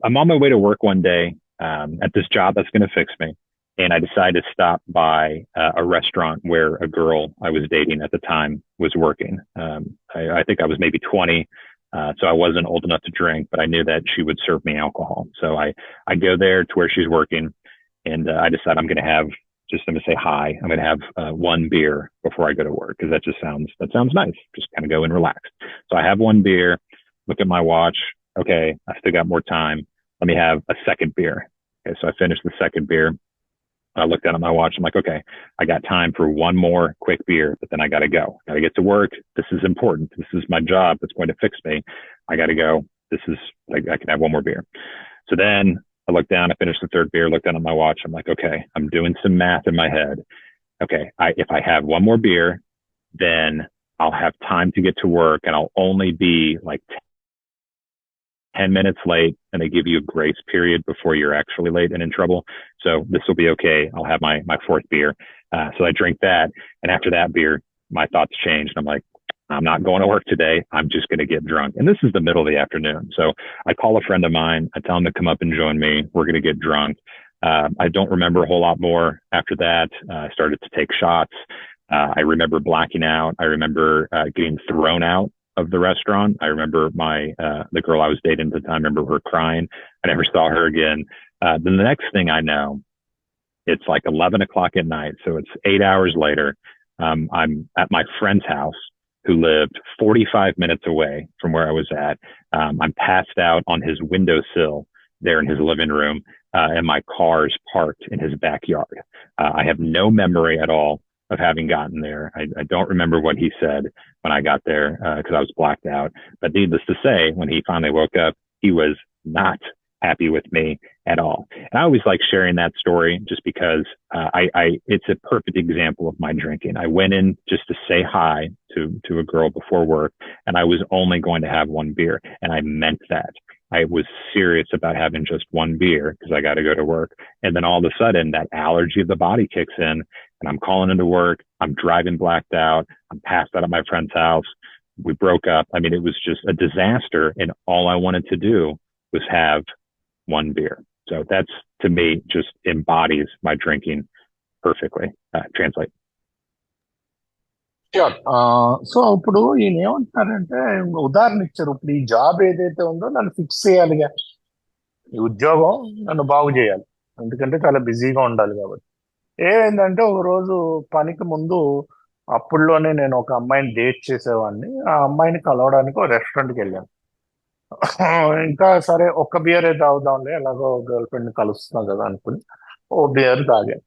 I'm on my way to work one day at this job that's going to fix me. And I decided to stop by a restaurant where a girl I was dating at the time was working. I think I was maybe 20. So I wasn't old enough to drink, but I knew that she would serve me alcohol. So I go there to where she's working, and I decide I'm going to have, just I'm going to say hi. I'm going to have one beer before I go to work, because that sounds nice. Just kind of go and relax. So I have one beer, look at my watch. Okay, I still got more time. Let me have a second beer. Okay, so I finished the second beer. I looked down at my watch. I'm like, okay, I got time for one more quick beer, but then I got to go. Got to get to work. This is important. This is my job that's going to fix me. I got to go. I can have one more beer. So then I looked down, I finished the third beer, looked down at my watch. I'm like, okay, I'm doing some math in my head. okay, if I have one more beer, then I'll have time to get to work and I'll only be like 10 minutes late, and they give you a grace period before you're actually late and in trouble. So this will be okay. I'll have my fourth beer. So I drink that. And after that beer, my thoughts changed. I'm like, I'm not going to work today. I'm just going to get drunk. And this is the middle of the afternoon. So I call a friend of mine. I tell him to come up and join me. We're going to get drunk. I don't remember a whole lot more after that. I started to take shots. I remember blacking out. I remember getting thrown out of the restaurant. I remember the girl I was dating at the time, I remember her crying. I never saw her again. Then the next thing I know, it's like 11 o'clock at night. So it's 8 hours later. I'm at my friend's house who lived 45 minutes away from where I was at. I'm passed out on his windowsill there in his living room, and my car's parked in his backyard. I have no memory at all of having gotten there. I don't remember what he said when I got there because I was blacked out. But needless to say, when he finally woke up, he was not happy with me at all. And I always like sharing that story just because it's a perfect example of my drinking. I went in just to say hi to a girl before work, and I was only going to have one beer, and I meant that. I was serious about having just one beer because I got to go to work. And then all of a sudden that allergy of the body kicks in, and I'm calling into work. I'm driving blacked out. I'm passed out at my friend's house. We broke up. I mean, it was just a disaster. And all I wanted to do was have one beer. So that's, to me, just embodies my drinking perfectly. Translate. Sure. So ఇప్పుడు ఈయన ఏమంటున్నారంటే ఉదాహరణ ఇచ్చారు. ఇప్పుడు ఈ job ఏదైతే ఉందో నన్ను ఫిక్స్ చేయాలిగా, ఈ ఉద్యోగం నన్ను బాగు చేయాలి, ఎందుకంటే చాలా బిజీగా ఉండాలి కాబట్టి. ఏమైందంటే ఒక రోజు పనికి ముందు అప్పుడులోనే నేను ఒక అమ్మాయిని డేట్ చేసేవాడిని. ఆ అమ్మాయిని కలవడానికి ఒక రెస్టారెంట్కి వెళ్ళాను. ఇంకా సరే ఒక్క బియర్ తాగుదాంలే, ఎలాగో గర్ల్ ఫ్రెండ్ కలుస్తున్నాం కదా అనుకుని ఓ బియర్ తాగాను.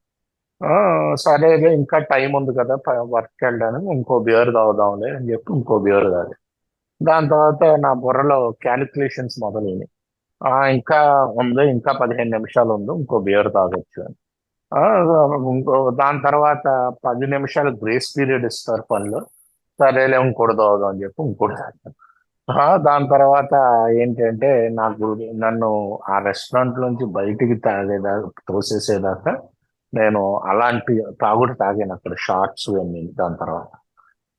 సరేలే ఇంకా టైం ఉంది కదా వర్క్కి వెళ్ళడానికి, ఇంకో బియర్ తాగుదాంలే అని చెప్పి ఇంకో బియర్ తాగాను. దాని తర్వాత నా బుర్రలో క్యాలిక్యులేషన్స్ మొదలైనవి. ఇంకా ఉంది, ఇంకా 15 నిమిషాలు ఉంది, ఇంకో బియర్ తాగొచ్చు అని. ఆ, ఇంకో దాని తర్వాత 10 నిమిషాలు గ్రేస్ పీరియడ్ ఇస్తారు పనిలో. సరేలే ఇంకోటి తాగుదాం అని చెప్పి ఇంకోటి తాగాను. దాని తర్వాత ఏంటంటే నాకు నన్ను ఆ రెస్టారెంట్ నుంచి బయటికి తోసేసేదాకా నేను అలాంటి తాగుడు తాగాను అక్కడ, షార్ట్స్ అన్ని. దాని తర్వాత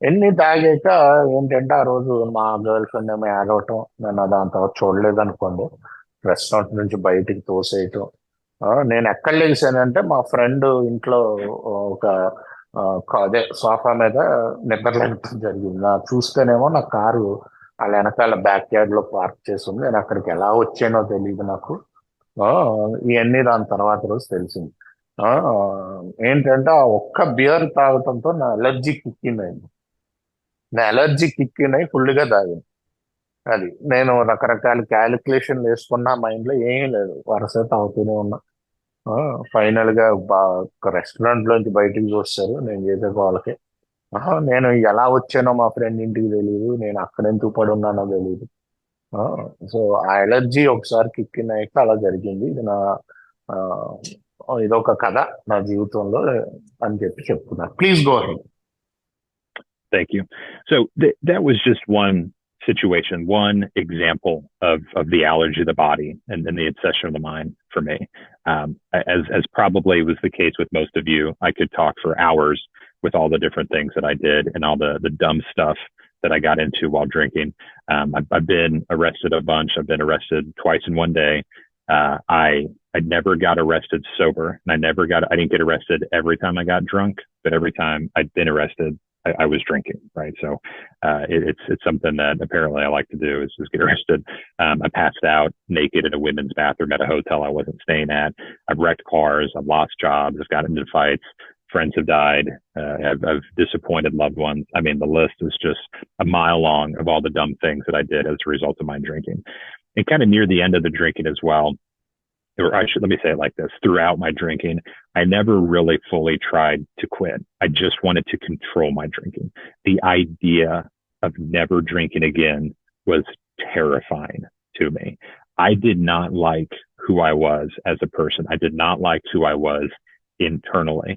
ఎన్ని తాగాక ఏంటంటే ఆ రోజు మా గర్ల్ ఫ్రెండ్ ఏమో ఏడవటం, నేను దాని తర్వాత చూడలేదు అనుకోండి, రెస్టారెంట్ నుంచి బయటికి తోసేయటం. నేను ఎక్కడ లేచానంటే మా ఫ్రెండ్ ఇంట్లో ఒక అదే సోఫా మీద నిద్రలేకపోవడం జరిగింది. చూస్తేనేమో నా కారు వాళ్ళ వెనకాల బ్యాక్ యార్డ్ లో పార్క్ చేసి ఉంది. నేను అక్కడికి ఎలా వచ్చానో తెలియదు నాకు. ఇవన్నీ దాని తర్వాత రోజు తెలిసింది. ఆ, ఏంటంటే ఆ ఒక్క బియర్ తాగటంతో నా ఎలర్జీ కిక్కింగ్ అయింది. నా ఎలర్జీ కిక్కింగ్ అయి ఫుల్గా తాగింది. అది నేను రకరకాల క్యాలిక్యులేషన్ వేసుకున్నా, మైండ్ లో ఏం లేదు, వరుస తాగుతూనే ఉన్నా. ఫైనల్ గా రెస్టారెంట్ లోంచి బయటికి చూస్తారు నేను చేసే వాళ్ళకి. నేను ఎలా వచ్చానో మా ఫ్రెండ్ ఇంటికి తెలియదు, నేను అక్కడ ఎందుకు పడి ఉన్నానో తెలియదు. సో ఆ ఎలర్జీ ఒకసారి కిక్కిన్ అయ్యాక అలా జరిగింది. ఇది ఆ, ఇదొక కథ నా జీవితంలో అని చెప్పి చెప్తున్నా. Please go ahead. Thank you. So that was just one situation, one example of the allergy of the body and the obsession of the mind for me. As probably was the case with most of you, I could talk for hours with all the different things that I did and all the dumb stuff that I got into while drinking. I've been arrested a bunch. I've been arrested twice in one day. I never got arrested sober, and I didn't get arrested every time I got drunk, but every time I'd been arrested, I was drinking, right? So it's something that apparently I like to do is get arrested. I passed out naked in a women's bathroom at a hotel I wasn't staying at. I've wrecked cars. I've lost jobs. I've gotten into fights. Friends have died. I've disappointed loved ones. I mean, the list is just a mile long of all the dumb things that I did as a result of my drinking. And kind of near the end of the drinking as well, or let me say it like this, throughout my drinking, I never really fully tried to quit. I just wanted to control my drinking. The idea of never drinking again was terrifying to me. I did not like who I was as a person. I did not like who I was internally.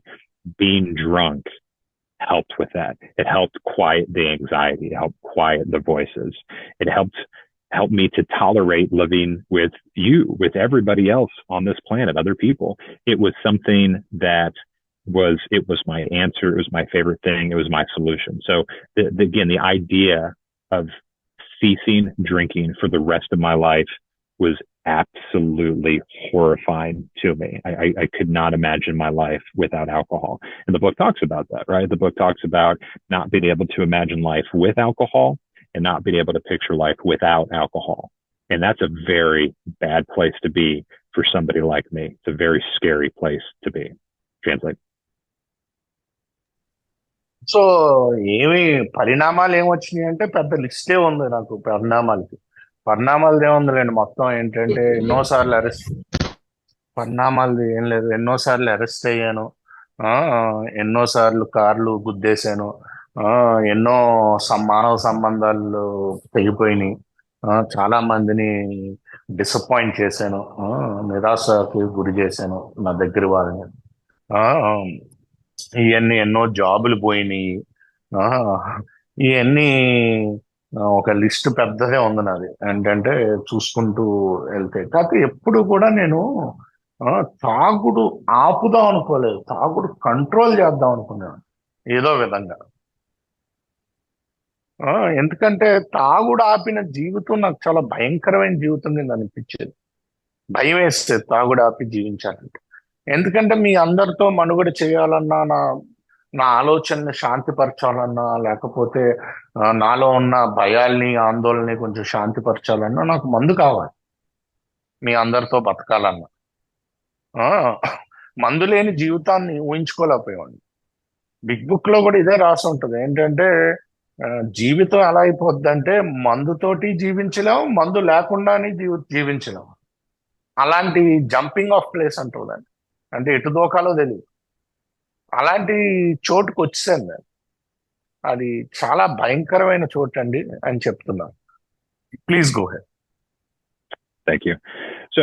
being drunk helped with that. It helped quiet the anxiety. It helped quiet the voices. It helped me to tolerate living with you, with everybody else on this planet, other people. It was something that it was my answer. It was my favorite thing. It was my solution. So again, the idea of ceasing drinking for the rest of my life was absolutely horrifying to me. I could not imagine my life without alcohol. And the book talks about that, right? The book talks about not being able to imagine life with alcohol and not being able to picture life without alcohol. And that's a very bad place to be for somebody like me. It's a very scary place to be. Translate. So ఏమి పరిణామాలు ఏమొచ్చినాయి అంటే పెద్ద లిస్టే ఉంది నాకు పరిణామాలు ఏముందిలేండి. మొత్తం ఏంటంటే పరిణామాలు ఏం లేదు, ఎన్నోసార్లు అరెస్ట్ అయ్యాను, ఎన్నోసార్లు కార్లు గుద్దేశాను, ఎన్నో మానవ సంబంధాలు తెగిపోయినాయి, చాలా మందిని డిసప్పాయింట్ చేశాను, నిరాశకి గురి చేశాను నా దగ్గర వాళ్ళని. ఇవన్నీ ఎన్నో జాబులు పోయినాయి. ఇవన్నీ ఒక లిస్ట్ పెద్దదే ఉంది నాది ఏంటంటే చూసుకుంటూ వెళ్తే. కాకపోతే ఎప్పుడు కూడా నేను తాగుడు ఆపుదాం అనుకోలేదు, తాగుడు కంట్రోల్ చేద్దాం అనుకున్నాను ఏదో విధంగా. ఎందుకంటే తాగుడు ఆపిన జీవితం నాకు చాలా భయంకరమైన జీవితం కింద అనిపించేది. భయం వేస్తుంది తాగుడు ఆపి జీవించాలంటే. ఎందుకంటే మీ అందరితో మనుగడ చేయాలన్నా, నా ఆలోచనని శాంతిపరచాలన్నా, లేకపోతే నాలో ఉన్న భయాల్ని ఆందోళనని కొంచెం శాంతిపరచాలన్నా నాకు మందు కావాలి. మీ అందరితో బతకాలన్నా మందు లేని జీవితాన్ని ఊహించుకోలేకపోయాడు. బిగ్ బుక్ లో కూడా ఇదే రాసి ఉంటుంది ఏంటంటే జీవితం ఎలా అయిపోద్దంటే మందుతోటి జీవించలేము, మందు లేకుండానే జీవించలేము. అలాంటి జంపింగ్ ఆఫ్ ప్లేస్ అంటుందండి, అంటే ఎటు దోకాలో తెలియదు. అలాంటి చోటుకు వచ్చేసాను నేను. అది చాలా భయంకరమైన చోటు అండి అని చెప్తున్నాను. Please go head. Thank you. So,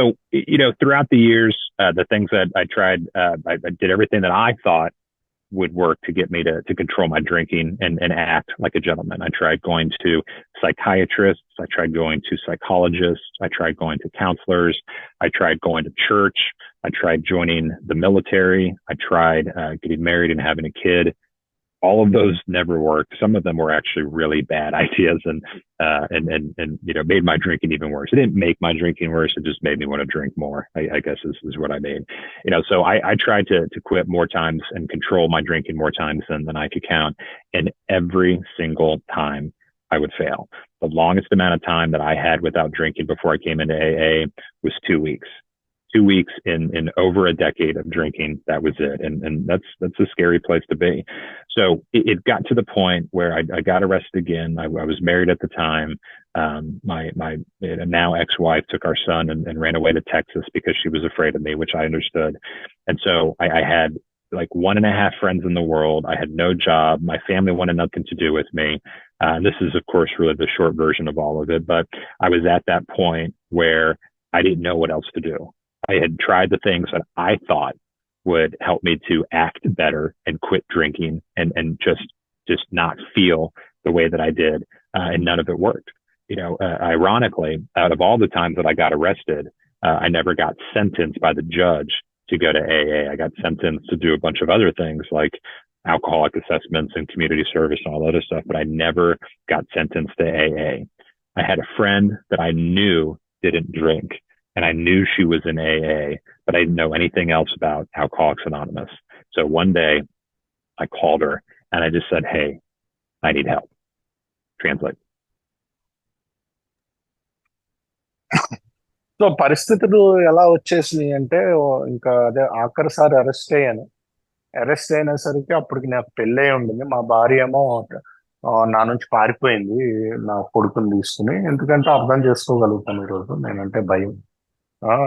throughout the years, the things that I tried, I did everything that I thought would work to get me to control my drinking and act like a gentleman. I tried going to psychiatrists. I tried going to psychologists. I tried going to counselors. I tried going to church. I tried joining the military. I tried getting married and having a kid. All of those never worked. Some of them were actually really bad ideas and made my drinking even worse. It didn't make my drinking worse. It just made me want to drink more, I guess is what I made. So I tried to quit more times and control my drinking more times than I could count. And every single time I would fail. The longest amount of time that I had without drinking before I came into AA was 2 weeks. 2 weeks in over a decade of drinking. That was it. And that's a scary place to be. So it got to the point where I got arrested again. I was married at the time. My now ex-wife took our son and ran away to Texas because she was afraid of me, which I understood. And so I had like 1.5 friends in the world. I had no job. My family wanted nothing to do with me. This is, of course, really the short version of all of it. But I was at that point where I didn't know what else to do. I had tried the things that I thought would help me to act better and quit drinking and just not feel the way that I did. And none of it worked. Ironically, out of all the times that I got arrested, I never got sentenced by the judge to go to AA. I got sentenced to do a bunch of other things like alcoholic assessments and community service and all that other stuff, but I never got sentenced to AA. I had a friend that I knew didn't drink. And I knew she was in AA, but I didn't know anything else about Alcoholics Anonymous. So one day I called her and I just said, "Hey, I need help." Translate. So పరిస్థితులు ఎలా వచ్చేసినాయి అంటే ఇంకా అదే ఆఖరిసారి arrest అయ్యాను. Arrest అయినసరికి అప్పటికి నాకు పెళ్ళై ఉండింది. మా భార్య ఏమో నా నుంచి పారిపోయింది నా కొడుకుని తీసుకుని. ఎందుకంటే అర్థం చేసుకోగలుగుతాను ఈరోజు నేనంటే భయం.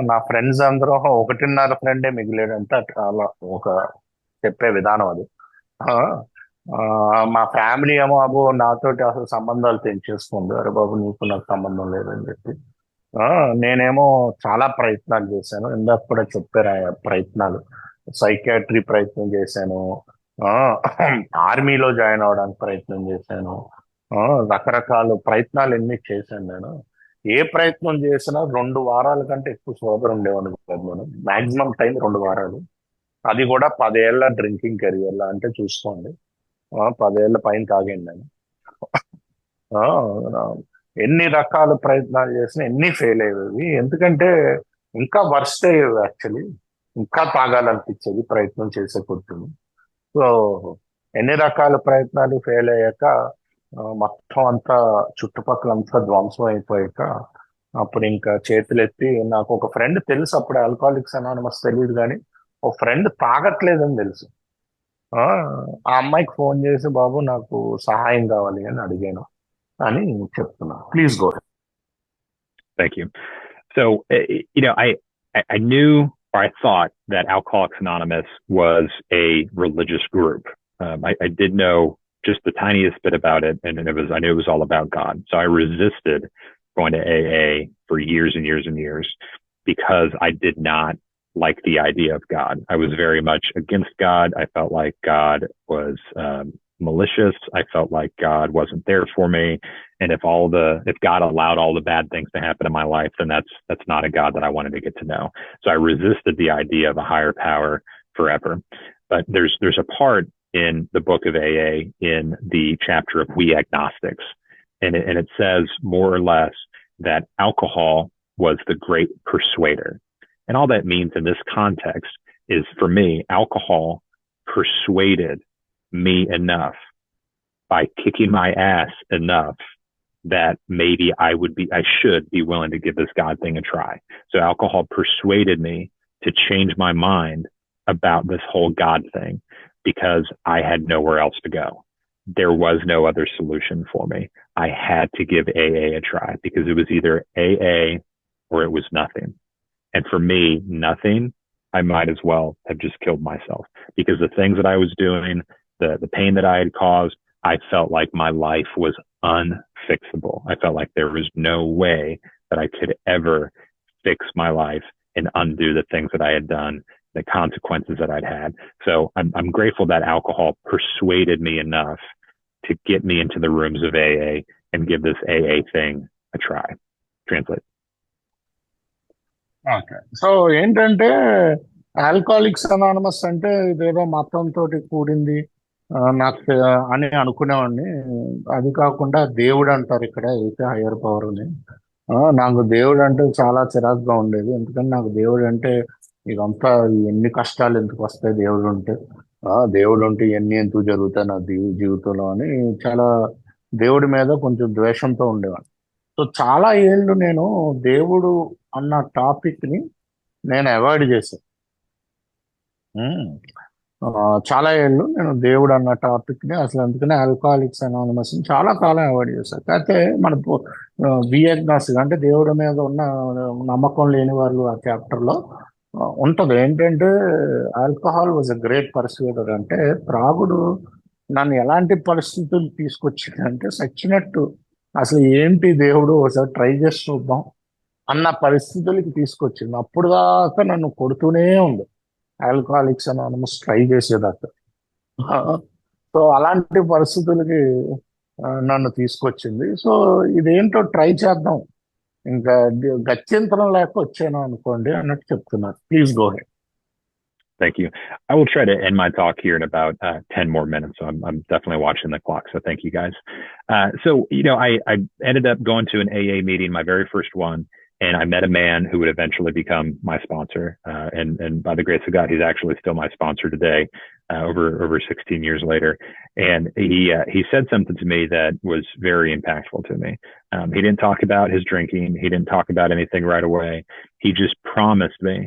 నా ఫ్రెండ్స్ అందరూ 1.5 ఫ్రెండే మిగిలేడంటే అలా ఒక చెప్పే విధానం అది. మా ఫ్యామిలీ ఏమో అబ్బో నాతోటి అసలు సంబంధాలు తెంచేసుకుంది, అరే బాబు నీకు నాకు సంబంధం లేదని చెప్పి. నేనేమో చాలా ప్రయత్నాలు చేశాను, ఇందాక కూడా చెప్పారు ఆ ప్రయత్నాలు. సైకాట్రీ ప్రయత్నం చేశాను, ఆర్మీలో జాయిన్ అవడానికి ప్రయత్నం చేశాను, ఆ, రకరకాల ప్రయత్నాలు ఎన్ని చేశాను నేను. ఏ ప్రయత్నం చేసినా 2 వారాల కంటే ఎక్కువ సోదరు ఉండేవాడు కాదు మనం. మాక్సిమం టైం 2 వారాలు. అది కూడా 10 ఏళ్ల డ్రింకింగ్ కెరియర్ లా అంటే చూసుకోండి. 10 ఏళ్ల పైన తాగండి నేను. ఆ, ఎన్ని రకాల ప్రయత్నాలు చేసినా ఎన్ని ఫెయిల్ అయ్యేవి. ఎందుకంటే ఇంకా వర్స్ట్ అయ్యేవి యాక్చువల్లీ. ఇంకా తాగాలనిపించేది ప్రయత్నం చేసే కొద్ది. సో ఎన్ని రకాల ప్రయత్నాలు ఫెయిల్ అయ్యాక మొత్తం అంతా చుట్టుపక్కల అంతా ధ్వంసం అయిపోయాక అప్పుడు ఇంకా చేతులెత్తి, నాకు ఒక ఫ్రెండ్ తెలుసు, అప్పుడు ఆల్కహాలిక్స్ అనానమస్ తెలియదు కానీ ఒక ఫ్రెండ్ తాగట్లేదని తెలుసు. ఆ ఆ అమ్మాయికి ఫోన్ చేసి, బాబు నాకు సహాయం కావాలి అని అడిగాను అని చెప్తున్నా. Please go. Thank you. So, I knew, or I thought that Alcoholics Anonymous was a religious group. I did know just the tiniest bit about it, and I knew it was all about God. So I resisted going to AA for years and years and years because I did not like the idea of God. I was very much against God. I felt like God was malicious. I felt like God wasn't there for me. And if God allowed all the bad things to happen in my life, then that's not a God that I wanted to get to know. So I resisted the idea of a higher power forever. But there's a part in the book of AA in the chapter of We Agnostics. And it says more or less that alcohol was the great persuader. And all that means in this context is, for me, alcohol persuaded me enough by kicking my ass enough that maybe I should be willing to give this God thing a try. So alcohol persuaded me to change my mind about this whole God thing because I had nowhere else to go. There was no other solution for me. I had to give AA a try because it was either AA or it was nothing. And for me, nothing, I might as well have just killed myself because the things that I was doing, the pain that I had caused, I felt like my life was unfixable. I felt like there was no way that I could ever fix my life and undo the things that I had done, the consequences that I'd had. So I'm grateful that alcohol persuaded me enough to get me into the rooms of AA and give this AA thing a try. Translate. Okay. So ఏంటంటే alcoholics anonymous అంటే ఇదేదో మతంతో కూడింది నాకు అని అనుకునేవాడిని. అది కాకుండా దేవుడు అంటారు ఇక్కడ, అయితే హయ్యర్ పవర్ అని. నాకు దేవుడు అంటే చాలా చిరాకుగా ఉండేది. ఎందుకంటే నాకు దేవుడు అంటే ఇదంతా ఎన్ని కష్టాలు ఎందుకు వస్తాయి దేవుడు ఉంటే, దేవుడు ఉంటే ఇవన్నీ ఎందుకు జరుగుతాయి నా జీవితంలో అని చాలా దేవుడి మీద కొంచెం ద్వేషంతో ఉండేవాడిని. సో చాలా ఏళ్ళు నేను దేవుడు అన్న టాపిక్ ని నేను అవాయిడ్ చేశాను. చాలా ఏళ్ళు నేను దేవుడు అన్న టాపిక్ ని అసలు, అందుకనే ఆల్కహాలిక్స్ అనానిమస్ చాలా కాలం అవాయిడ్ చేశాను. కాకపోతే మన వియగ్నాసిక్ అంటే దేవుడి మీద ఉన్న నమ్మకం లేని వాళ్ళు ఆ చాప్టర్ లో ఉంటది ఏంటంటే, ఆల్కహాల్ వాజ్ అ గ్రేట్ పర్స్యూడర్. అంటే త్రాగుడు నన్ను ఎలాంటి పరిస్థితులు తీసుకొచ్చింది అంటే, సచ్చినట్టు అసలు ఏంటి దేవుడు ఒకసారి ట్రై చేసి చూద్దాం అన్న పరిస్థితులకి తీసుకొచ్చింది. అప్పుడు దాకా నన్ను కొడుతూనే ఉంది ఆల్కహాలిక్స్ అనానిమస్ ట్రై చేసేదాకా. సో అలాంటి పరిస్థితులకి నన్ను తీసుకొచ్చింది. సో ఇదేంటో ట్రై చేద్దాం, ఇంకా గత్యంతరం లేక వచ్చాను అనుకోండి అన్నట్టు చెప్తున్నారు. Please go head. Thank you. I will try to end my talk here in about 10 more minutes. So I'm definitely watching the clock. So thank you guys. So, I ended up going to an AA meeting, my very first one, and I met a man who would eventually become my sponsor. And by the grace of God, he's actually still my sponsor today, over 16 years later. And he said something to me that was very impactful to me. He didn't talk about his drinking. He didn't talk about anything right away. He just promised me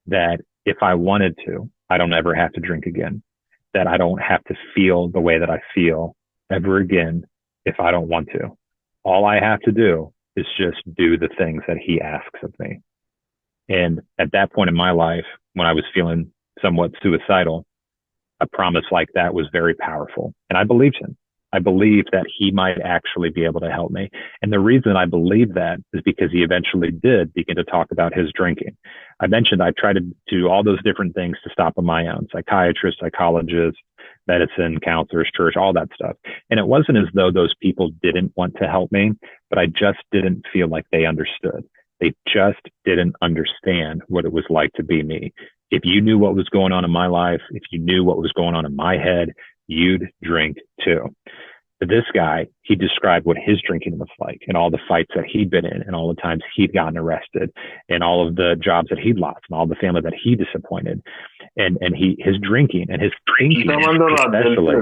that if I wanted to, I don't ever have to drink again, that I don't have to feel the way that I feel ever again if I don't want to. All I have to do is just do the things that he asks of me. And at that point in my life, when I was feeling somewhat suicidal, a promise like that was very powerful. And I believed him. I believed that he might actually be able to help me. And the reason I believed that is because he eventually did begin to talk about his drinking. I mentioned I tried to do all those different things to stop on my own: psychiatrist, psychologist, medicine, counselors, church, all that stuff. And it wasn't as though those people didn't want to help me, but I just didn't feel like they understood. They just didn't understand what it was like to be me. If you knew what was going on in my life, if you knew what was going on in my head, you'd drink too. But this guy, he described what his drinking was like and all the fights that he'd been in and all the times he'd gotten arrested and all of the jobs that he'd lost and all the family that he disappointed. And his drinking and his thinking, especially,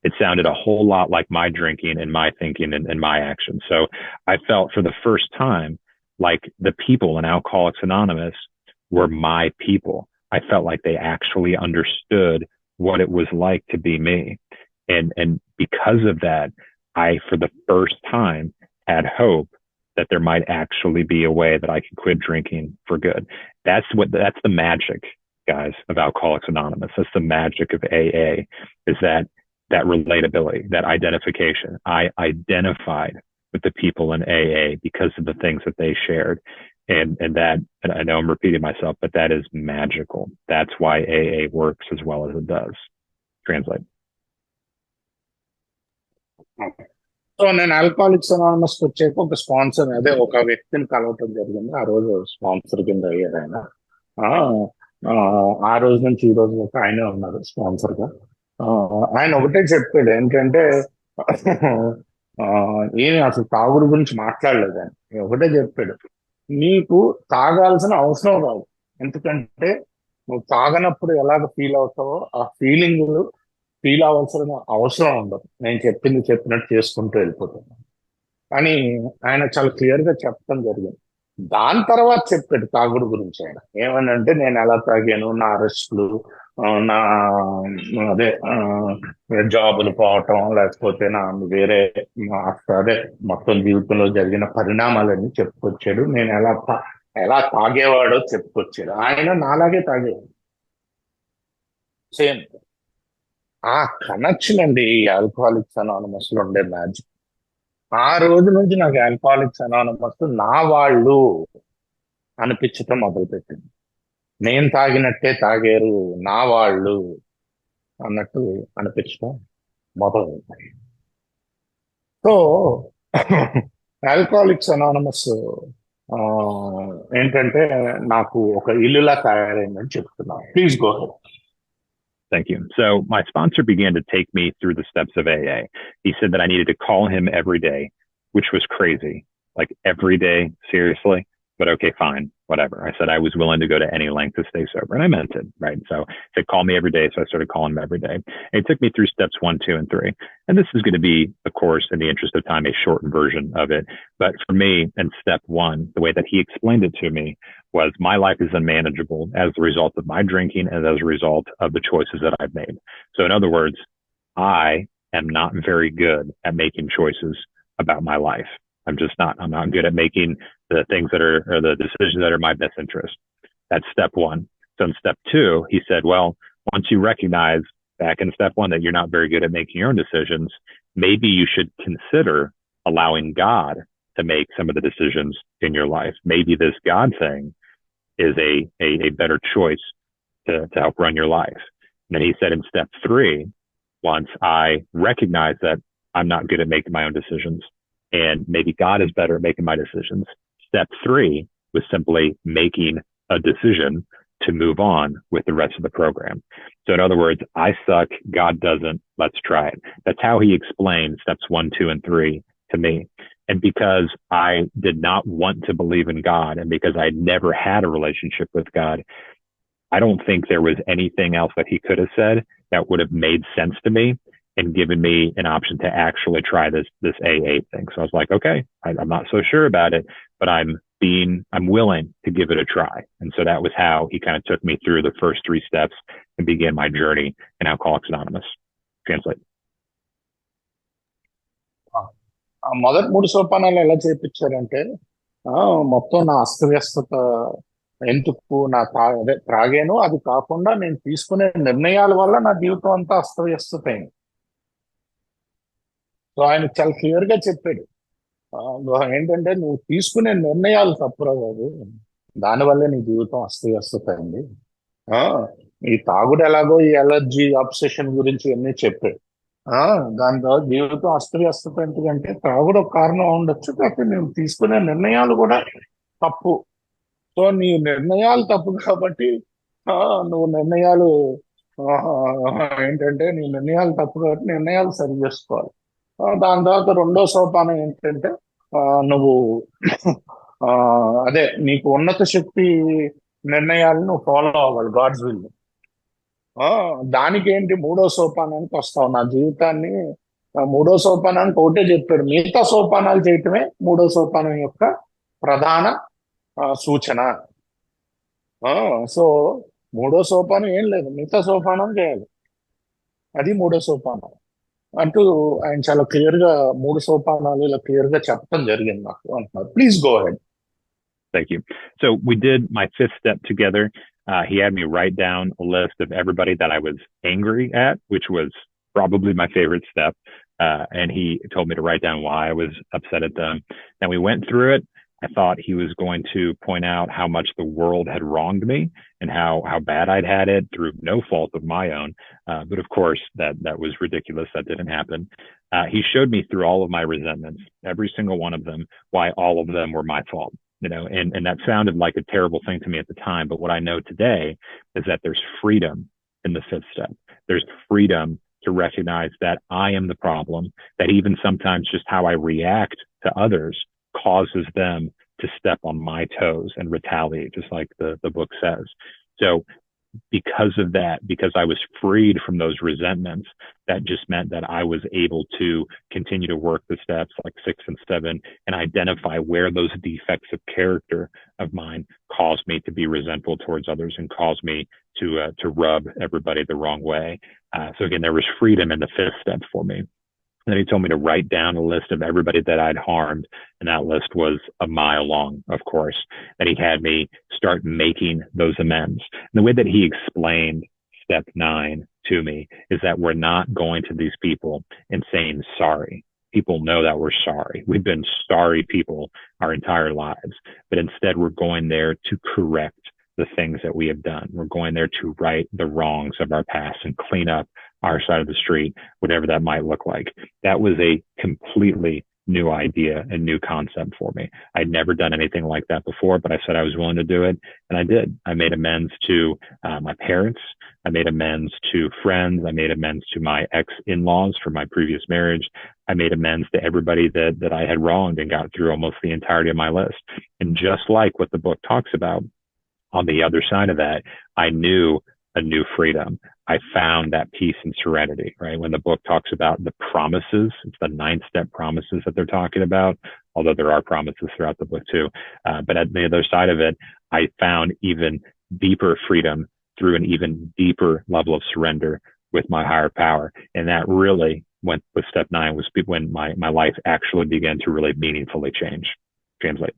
it sounded a whole lot like my drinking and my thinking and my actions. So I felt for the first time like the people in Alcoholics Anonymous were my people. I felt like they actually understood what it was like to be me. And because of that, I, for the first time, had hope that there might actually be a way that I could quit drinking for good. That's the magic, guys, of Alcoholics Anonymous. That's the magic of AA, is that relatability, that identification. I identified with the people in AA because of the things that they shared. And that, and I know I'm repeating myself, but that is magical. That's why AA works as well as it does. Translate. So నేను alcoholics anonymous వచ్చాక ఒక sponsor, అదే ఒక వ్యక్తిని కలవటం జరిగింది. ఆ రోజు స్పాన్సర్ కింద అయ్యారు ఆయన. ఆ రోజు నుంచి ఈ రోజు వరకు ఆయనే ఉన్నారు స్పాన్సర్ గా. ఆయన ఒకటే చెప్పాడు ఏంటంటే, ఏమి అసలు తాగుడు గురించి మాట్లాడలేదు ఆయన. ఒకటే చెప్పాడు, నీకు తాగాల్సిన అవసరం రాదు. ఎందుకంటే నువ్వు తాగనప్పుడు ఎలాగ ఫీల్ అవుతావో ఆ ఫీలింగ్ ఫీల్ అవ్వాల్సిన అవసరం ఉండదు. నేను చెప్పినట్టు చేసుకుంటూ వెళ్ళిపోతున్నాను అని ఆయన చాలా క్లియర్ గా చెప్పడం జరిగింది. దాని తర్వాత చెప్పాడు తాగుడు గురించి ఆయన. ఏమనంటే, నేను ఎలా తాగాను, నా అరెస్టులు, నా అదే జాబులు పోవటం, లేకపోతే నా వేరే అదే మొత్తం జీవితంలో జరిగిన పరిణామాలన్నీ చెప్పుకొచ్చాడు. నేను ఎలా తాగేవాడో చెప్పుకొచ్చాడు. ఆయన నాలాగే తాగేవాడు, సేమ్. ఆ కనెక్షన్ అండి ఈ ఆల్కహాలిక్స్ అనానమస్ లో ఉండే మ్యాజిక్. ఆ రోజు నుంచి నాకు ఆల్కహాలిక్స్ అనానమస్ నా వాళ్ళు అనిపించటం మొదలుపెట్టింది. నేను తాగినట్టే తాగారు నా వాళ్ళు అన్నట్టు అనిపించడం మొదలైంది. సో ఆల్కహాలిక్స్ అనానమస్ ఏంటంటే నాకు ఒక ఇల్లులా తయారైందని చెప్తున్నాను. Please go head. Thank you. So my sponsor began to take me through the steps of AA. He said that I needed to call him every day, which was crazy. Like every day, seriously? But okay, fine, whatever. I said I was willing to go to any length to stay sober, and I meant it, right? So he said, call me every day. So I started calling him every day. And he took me through steps 1, 2, and 3. And this is going to be, of course, in the interest of time, a shortened version of it. But for me, in step 1, the way that he explained it to me was my life is unmanageable as a result of my drinking and as a result of the choices that I've made. So in other words, I am not very good at making choices about my life. I'm not good at making the things that are, or the decisions that are my best interest. That's step 1. So in step 2, he said, well, once you recognize back in step 1 that you're not very good at making your own decisions, maybe you should consider allowing God to make some of the decisions in your life. Maybe this God thing is a better choice to help run your life. And then he said in step 3, once I recognize that I'm not good at making my own decisions and maybe God is better at making my decisions, step 3 was simply making a decision to move on with the rest of the program. So in other words, I suck, God doesn't, let's try it. That's how he explained steps 1, 2, and 3 to me. And because I did not want to believe in God, and because I never had a relationship with God, I don't think there was anything else that he could have said that would have made sense to me and given me an option to actually try this AA thing. So I was like, okay, I'm not so sure about it, but I'm willing to give it a try. And so that was how he kind of took me through the first 3 steps and began my journey in Alcoholics Anonymous. Translate. మొదటి 3 సోపానాలు ఎలా చేయించారంటే, మొత్తం నా అస్తవ్యస్తత ఎందుకు, నా త్రాగాను, అది కాకుండా నేను తీసుకునే నిర్ణయాల వల్ల నా జీవితం అంతా అస్తవ్యస్తత అయింది. సో ఆయన చాలా క్లియర్ గా చెప్పాడు. ఏంటంటే నువ్వు తీసుకునే నిర్ణయాలు తప్పురా బాబు, దానివల్లే నీ జీవితం అస్తవ్యస్తమైంది. ఆ ఈ తాగుడు ఎలాగో ఈ ఎలర్జీ అబ్సెషన్ గురించి అన్ని చెప్పాడు. ఆ దాని తర్వాత జీవితం అస్తవ్యస్తత ఎందుకంటే తాగుడు ఒక కారణం ఉండొచ్చు, కాకపోతే నేను తీసుకునే నిర్ణయాలు కూడా తప్పు. సో నీ నిర్ణయాలు తప్పు కాబట్టి ఆ, నువ్వు నిర్ణయాలు ఏంటంటే నీ నిర్ణయాలు తప్పు కాబట్టి నిర్ణయాలు సరి చేసుకోవాలి. దాని తర్వాత రెండో సోపానం ఏంటంటే ఆ, నువ్వు ఆ, అదే నీకు ఉన్నత శక్తి నిర్ణయాలను నువ్వు ఫాలో అవ్వాలి, గాడ్స్ విల్. దానికి ఏంటి మూడో సోపానానికి వస్తావు. నా జీవితాన్ని మూడో సోపానానికి ఒకటే చెప్పాడు, మిగతా సోపానాలు చేయటమే మూడో సోపానం యొక్క ప్రధాన సూచన. సో మూడో సోపానం ఏం లేదు, మిగతా సోపానం చేయాలి, అది మూడో సోపానం అంటూ ఆయన చాలా క్లియర్ గా మూడు సోపానాలు ఇలా క్లియర్ గా చెప్పడం జరిగింది నాకు అంటున్నారు. Please go head. Thank you. So we did my fifth step together. He had me write down a list of everybody that I was angry at, which was probably my favorite step. And he told me to write down why I was upset at them. And we went through it. I thought he was going to point out how much the world had wronged me and how bad I'd had it through no fault of my own. But of course, that was ridiculous. That didn't happen. He showed me through all of my resentments, every single one of them, why all of them were my fault. And that sounded like a terrible thing to me at the time. But what I know today is that there's freedom in the fifth step. There's freedom to recognize that I am the problem, that even sometimes just how I react to others causes them to step on my toes and retaliate, just like the book says. So because of that, because I was freed from those resentments, that just meant that I was able to continue to work the steps like 6 and 7 and identify where those defects of character of mine caused me to be resentful towards others and caused me to rub everybody the wrong way. So again, there was freedom in the fifth step for me. And then he told me to write down a list of everybody that I'd harmed. And that list was a mile long, of course. And he had me start making those amends. And the way that he explained step 9 to me is that we're not going to these people and saying sorry. People know that we're sorry. We've been sorry people our entire lives. But instead, we're going there to correct the things that we have done. We're going there to right the wrongs of our past and clean up our side of the street, whatever that might look like. That was a completely new idea and new concept for me. I'd never done anything like that before, but I said I was willing to do it, and I did. I made amends to my parents. I made amends to friends. I made amends to my ex-in-laws for my previous marriage. I made amends to everybody that I had wronged and got through almost the entirety of my list. And just like what the book talks about, on the other side of that, I knew a new freedom. I found that peace and serenity, right? When the book talks about the promises, it's the 9-step promises that they're talking about, although there are promises throughout the book too. But at the other side of it, I found even deeper freedom through an even deeper level of surrender with my higher power. And that really went with step 9 was when my life actually began to really meaningfully change. Translate.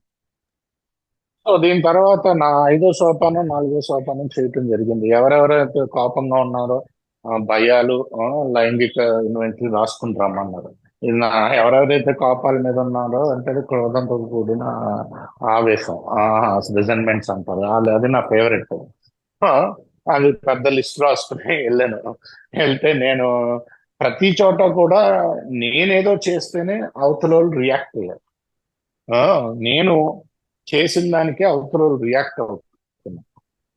So దీని తర్వాత నా 5వ సోపానం 4వ సోపానం చేయటం జరిగింది. ఎవరెవరైతే కోపంగా ఉన్నారో భయాలు, లైంగిక ఇన్వెంటరీ రాసుకుని రమ్మన్నారు. ఇది ఎవరెవరైతే కోపాల మీద ఉన్నారో అంటే క్రోధంతో కూడిన ఆవేశం, రిజన్మెంట్స్ అంటారు, అది నా ఫేవరెట్. అది పెద్ద లిస్ట్ రాసుకుని వెళ్ళాను. వెళ్తే నేను ప్రతి చోట కూడా నేనేదో చేస్తేనే అవతల వాళ్ళు రియాక్ట్ అయ్యారు. నేను చేసిన దానికే అవతల రియాక్ట్ అవుతున్నారు.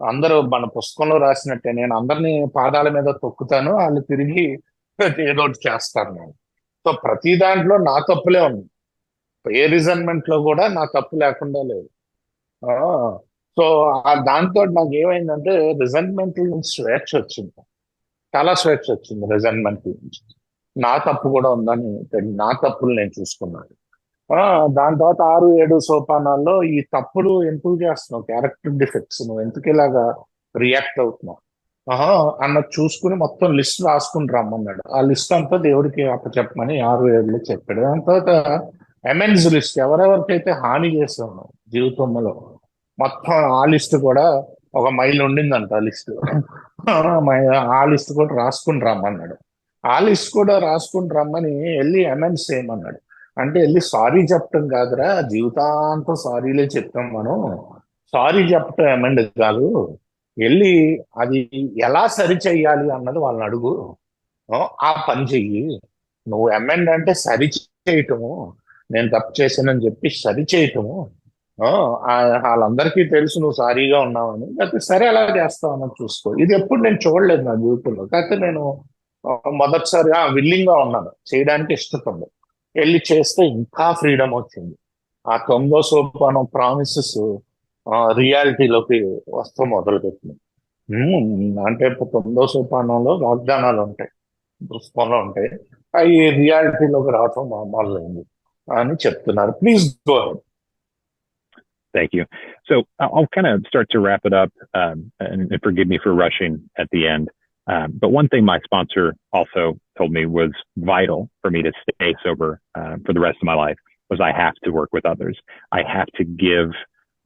అందరూ మన పుస్తకంలో రాసినట్టే నేను అందరినీ పాదాల మీద తొక్కుతాను, వాళ్ళు తిరిగి ఏదో ఒకటి చేస్తారు. నేను సో ప్రతి దాంట్లో నా తప్పులే ఉంది. ఏ రిజన్మెంట్ లో కూడా నా తప్పు లేకుండా లేదు. సో దాంతో నాకు ఏమైందంటే రిజన్మెంట్ నుంచి స్వేచ్ఛ వచ్చింది, చాలా స్వేచ్ఛ వచ్చింది రిజన్మెంట్ నుంచి. నా తప్పు కూడా ఉందని నా తప్పులు నేను చూసుకున్నాను. దాని తర్వాత 6, 7 సోపానాల్లో ఈ తప్పులు ఎందుకు చేస్తున్నావు, క్యారెక్టర్ డిఫెక్ట్స్, నువ్వు ఎందుకు ఇలాగా రియాక్ట్ అవుతున్నావు అన్నది చూసుకుని మొత్తం లిస్ట్ రాసుకుని రమ్మన్నాడు. ఆ లిస్ట్ అంతా దేవుడికి అప్పచెప్పమని 6, 7లో చెప్పాడు. దాని తర్వాత అమెండ్స్ లిస్ట్, ఎవరెవరికైతే హాని చేస్తున్నావు జీవితంలో మొత్తం ఆ లిస్ట్ కూడా ఒక మైల్ ఉండిందంట. ఆ లిస్ట్ కూడా రాసుకుని రమ్మన్నాడు. ఆ లిస్ట్ కూడా రాసుకుని రమ్మని వెళ్ళి అమెండ్స్ చేయమన్నాడు. అంటే వెళ్ళి సారీ చెప్పటం కాదురా, జీవితాంతం సారీలే చెప్తాం మనం. సారీ చెప్పటం అమెండ్ కాదు. వెళ్ళి అది ఎలా సరి చెయ్యాలి అన్నది వాళ్ళని అడుగు. ఆ ఆ పని చెయ్యి. నువ్వు అమెండ్ అంటే సరి చేయటము, నేను తప్పు చేశానని చెప్పి సరి చేయటము. ఆ, వాళ్ళందరికీ తెలుసు నువ్వు సారీగా ఉన్నావని. లేకపోతే సరే ఎలా చేస్తావు అన్నది చూసుకో. ఇది ఎప్పుడు నేను చూడలేదు నా జీవితంలో. కాకపోతే నేను ఆ, మొదటిసారి విల్లింగ్ గా ఉన్నాను, చేయడానికి ఇష్టపడ్డాను. వెళ్ళి చేస్తే ఇంకా ఫ్రీడమ్ వచ్చింది. ఆ 9వ సోపానం ప్రామిసెస్ రియాలిటీలోకి వస్తూ మొదలుపెట్టింది. అంటే ఇప్పుడు 9వ సోపానంలో వాగ్దానాలు ఉంటాయి, పుస్తకంలో ఉంటాయి. అవి రియాలిటీలోకి రావటం మొదలైంది అని చెప్తున్నారు. Please go. Thank you. So I'll kind of start to wrap it up, and forgive me for rushing at the end. But one thing my sponsor also told me was vital for me to stay sober for the rest of my life was I have to work with others. I have to give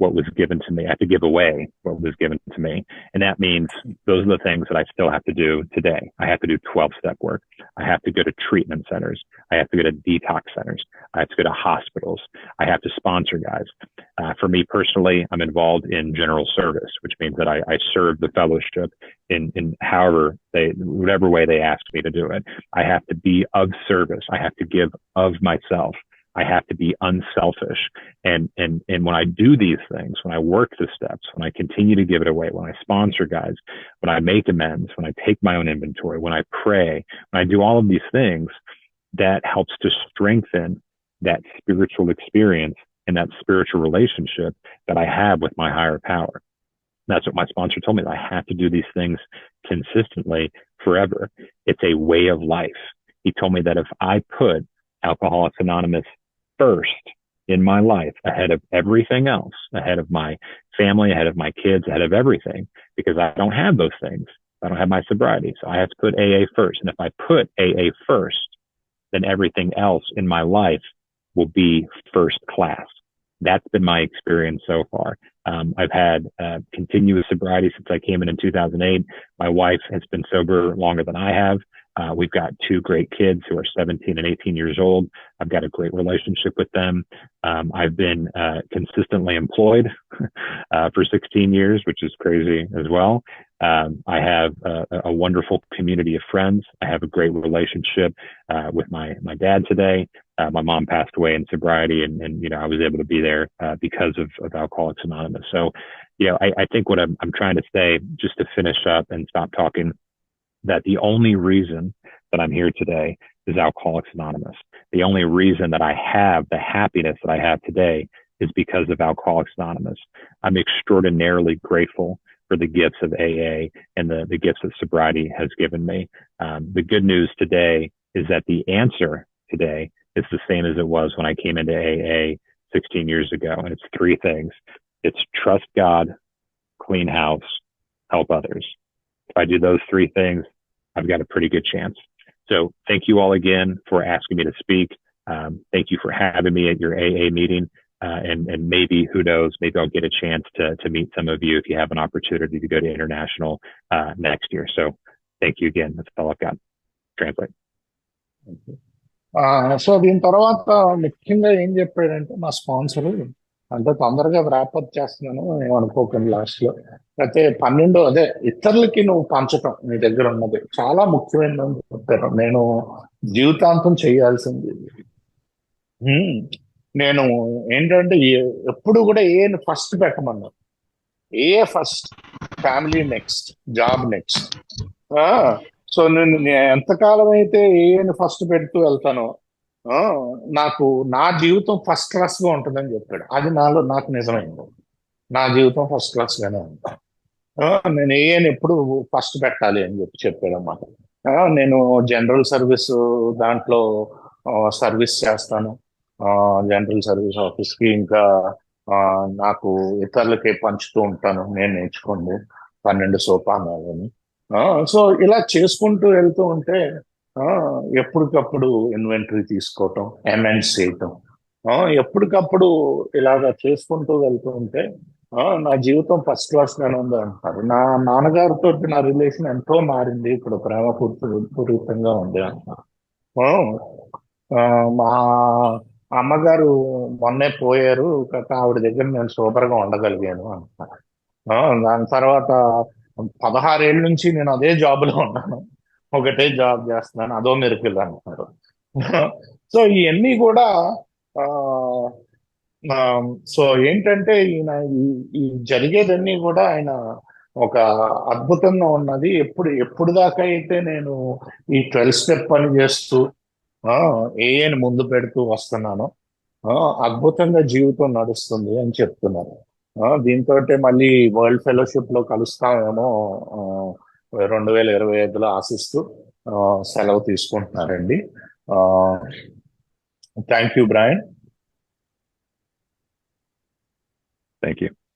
what was given to me. I have to give away what was given to me. And that means those are the things that I still have to do today. I have to do 12-step work. I have to go to treatment centers. I have to go to detox centers. I have to go to hospitals. I have to sponsor guys. For me personally, I'm involved in general service, which means that I serve the fellowship in however whatever way they ask me to do it. I have to be of service. I have to give of myself. I have to be unselfish. And when I do these things, when I work the steps, when I continue to give it away, when I sponsor guys, when I make amends, when I take my own inventory, when I pray, when I do all of these things, that helps to strengthen that spiritual experience and that spiritual relationship that I have with my higher power. That's what my sponsor told me, that I have to do these things consistently forever. It's a way of life. He told me that if I put Alcoholics Anonymous first in my life, ahead of everything else, ahead of my family, ahead of my kids, ahead of everything, because I don't have those things. I don't have my sobriety. So I have to put AA first. And if I put AA first, then everything else in my life will be first class. That's been my experience so far. I've had continuous sobriety since I came in 2008. My wife has been sober longer than I have. We've got two great kids who are 17 and 18 years old. I've got a great relationship with them. I've been consistently employed for 16 years, which is crazy as well. I have a wonderful community of friends. I have a great relationship with my dad today. My mom passed away in sobriety, and I was able to be there because of Alcoholics Anonymous. So, I think what I'm trying to say, just to finish up and stop talking, that the only reason that I'm here today is Alcoholics Anonymous. The only reason that I have the happiness that I have today is because of Alcoholics Anonymous. I'm extraordinarily grateful for the gifts of AA and the gifts that sobriety has given me. The good news today is that the answer today is the same as it was when I came into AA 16 years ago. And it's three things. It's trust God, clean house, help others. If I do those three things, I've got a pretty good chance. So thank you all again for asking me to speak. Thank you for having me at your AA meeting. And maybe, who knows, maybe I'll get a chance to meet some of you if you have an opportunity to go to international next year. So thank you again. That's all I've got. Translate. So దీని తర్వాత ముఖ్యంగా ఏం చెప్పాడంటే మా sponsor, అంత తొందరగా వ్రాపప్ చేస్తున్నాను ఏమనుకోకండి లాస్ట్ లో. అయితే 12 అదే ఇతరులకి నువ్వు పంచటం నీ దగ్గర ఉన్నది చాలా ముఖ్యమైనది చెప్పాను. నేను జీవితాంతం చేయాల్సింది. నేను ఏంటంటే ఎప్పుడు కూడా ఏని ఫస్ట్ పెట్టమన్నా. ఏ first, family next, job next. So నేను ఎంతకాలం అయితే ఏని ఫస్ట్ పెడుతూ వెళ్తానో నాకు నా జీవితం ఫస్ట్ క్లాస్ గా ఉంటుందని చెప్పాడు. అది నాకు నిజమైంది. నా జీవితం ఫస్ట్ క్లాస్ గానే ఉంది. నేను ఏని ఎప్పుడు ఫస్ట్ పెట్టాలి అని చెప్పాడు అన్నమాట. నేను జనరల్ సర్వీస్ దాంట్లో సర్వీస్ చేస్తాను, జనరల్ సర్వీస్ ఆఫీస్కి. ఇంకా నాకు ఇతరులకి పంచుతూ ఉంటాను నేను నేర్చుకోండి 12 సోపానాలని. సో ఇలా చేసుకుంటూ వెళ్తూ ఉంటే ఎప్పటికప్పుడు ఇన్వెంటరీ తీసుకోవటం, అమెండ్స్ చేయటం, ఎప్పటికప్పుడు ఇలాగా చేసుకుంటూ వెళ్తూ ఉంటే నా జీవితం ఫస్ట్ క్లాస్ గానే ఉంది అంటారు. నా నాన్నగారితో నా రిలేషన్ ఎంతో మారింది, ఇప్పుడు ప్రేమ పూరితంగా ఉంది అంటారు. ఆ, ఆ, మా అమ్మగారు మొన్నే పోయారు, కాక ఆవిడ దగ్గర నేను సూపర్ గా ఉండగలిగాను అంటారు. ఆ, దాని తర్వాత 16 ఏళ్ళ నుంచి నేను అదే జాబ్ లో ఉన్నాను, ఒకటే జాబ్ చేస్తున్నాను, అదో మెరుకులు అంటారు. సో ఇవన్నీ కూడా ఆ, ఆ, సో ఏంటంటే ఈయన ఈ ఈ జరిగేదన్నీ కూడా ఆయన ఒక అద్భుతంగా ఉన్నది. ఎప్పుడు దాకా అయితే నేను ఈ 12 స్టెప్ పని చేస్తూ ఆ ఏఏని ముందు పెడుతూ వస్తున్నాను, ఆ అద్భుతంగా జీవితం నడుస్తుంది అని చెప్తున్నారు. దీంతో మళ్ళీ వరల్డ్ ఫెలోషిప్ లో కలుస్తామేమో 2025లో ఆశిస్తూ సెలవు తీసుకుంటున్నారండి. Thank you, Brian. Thank you.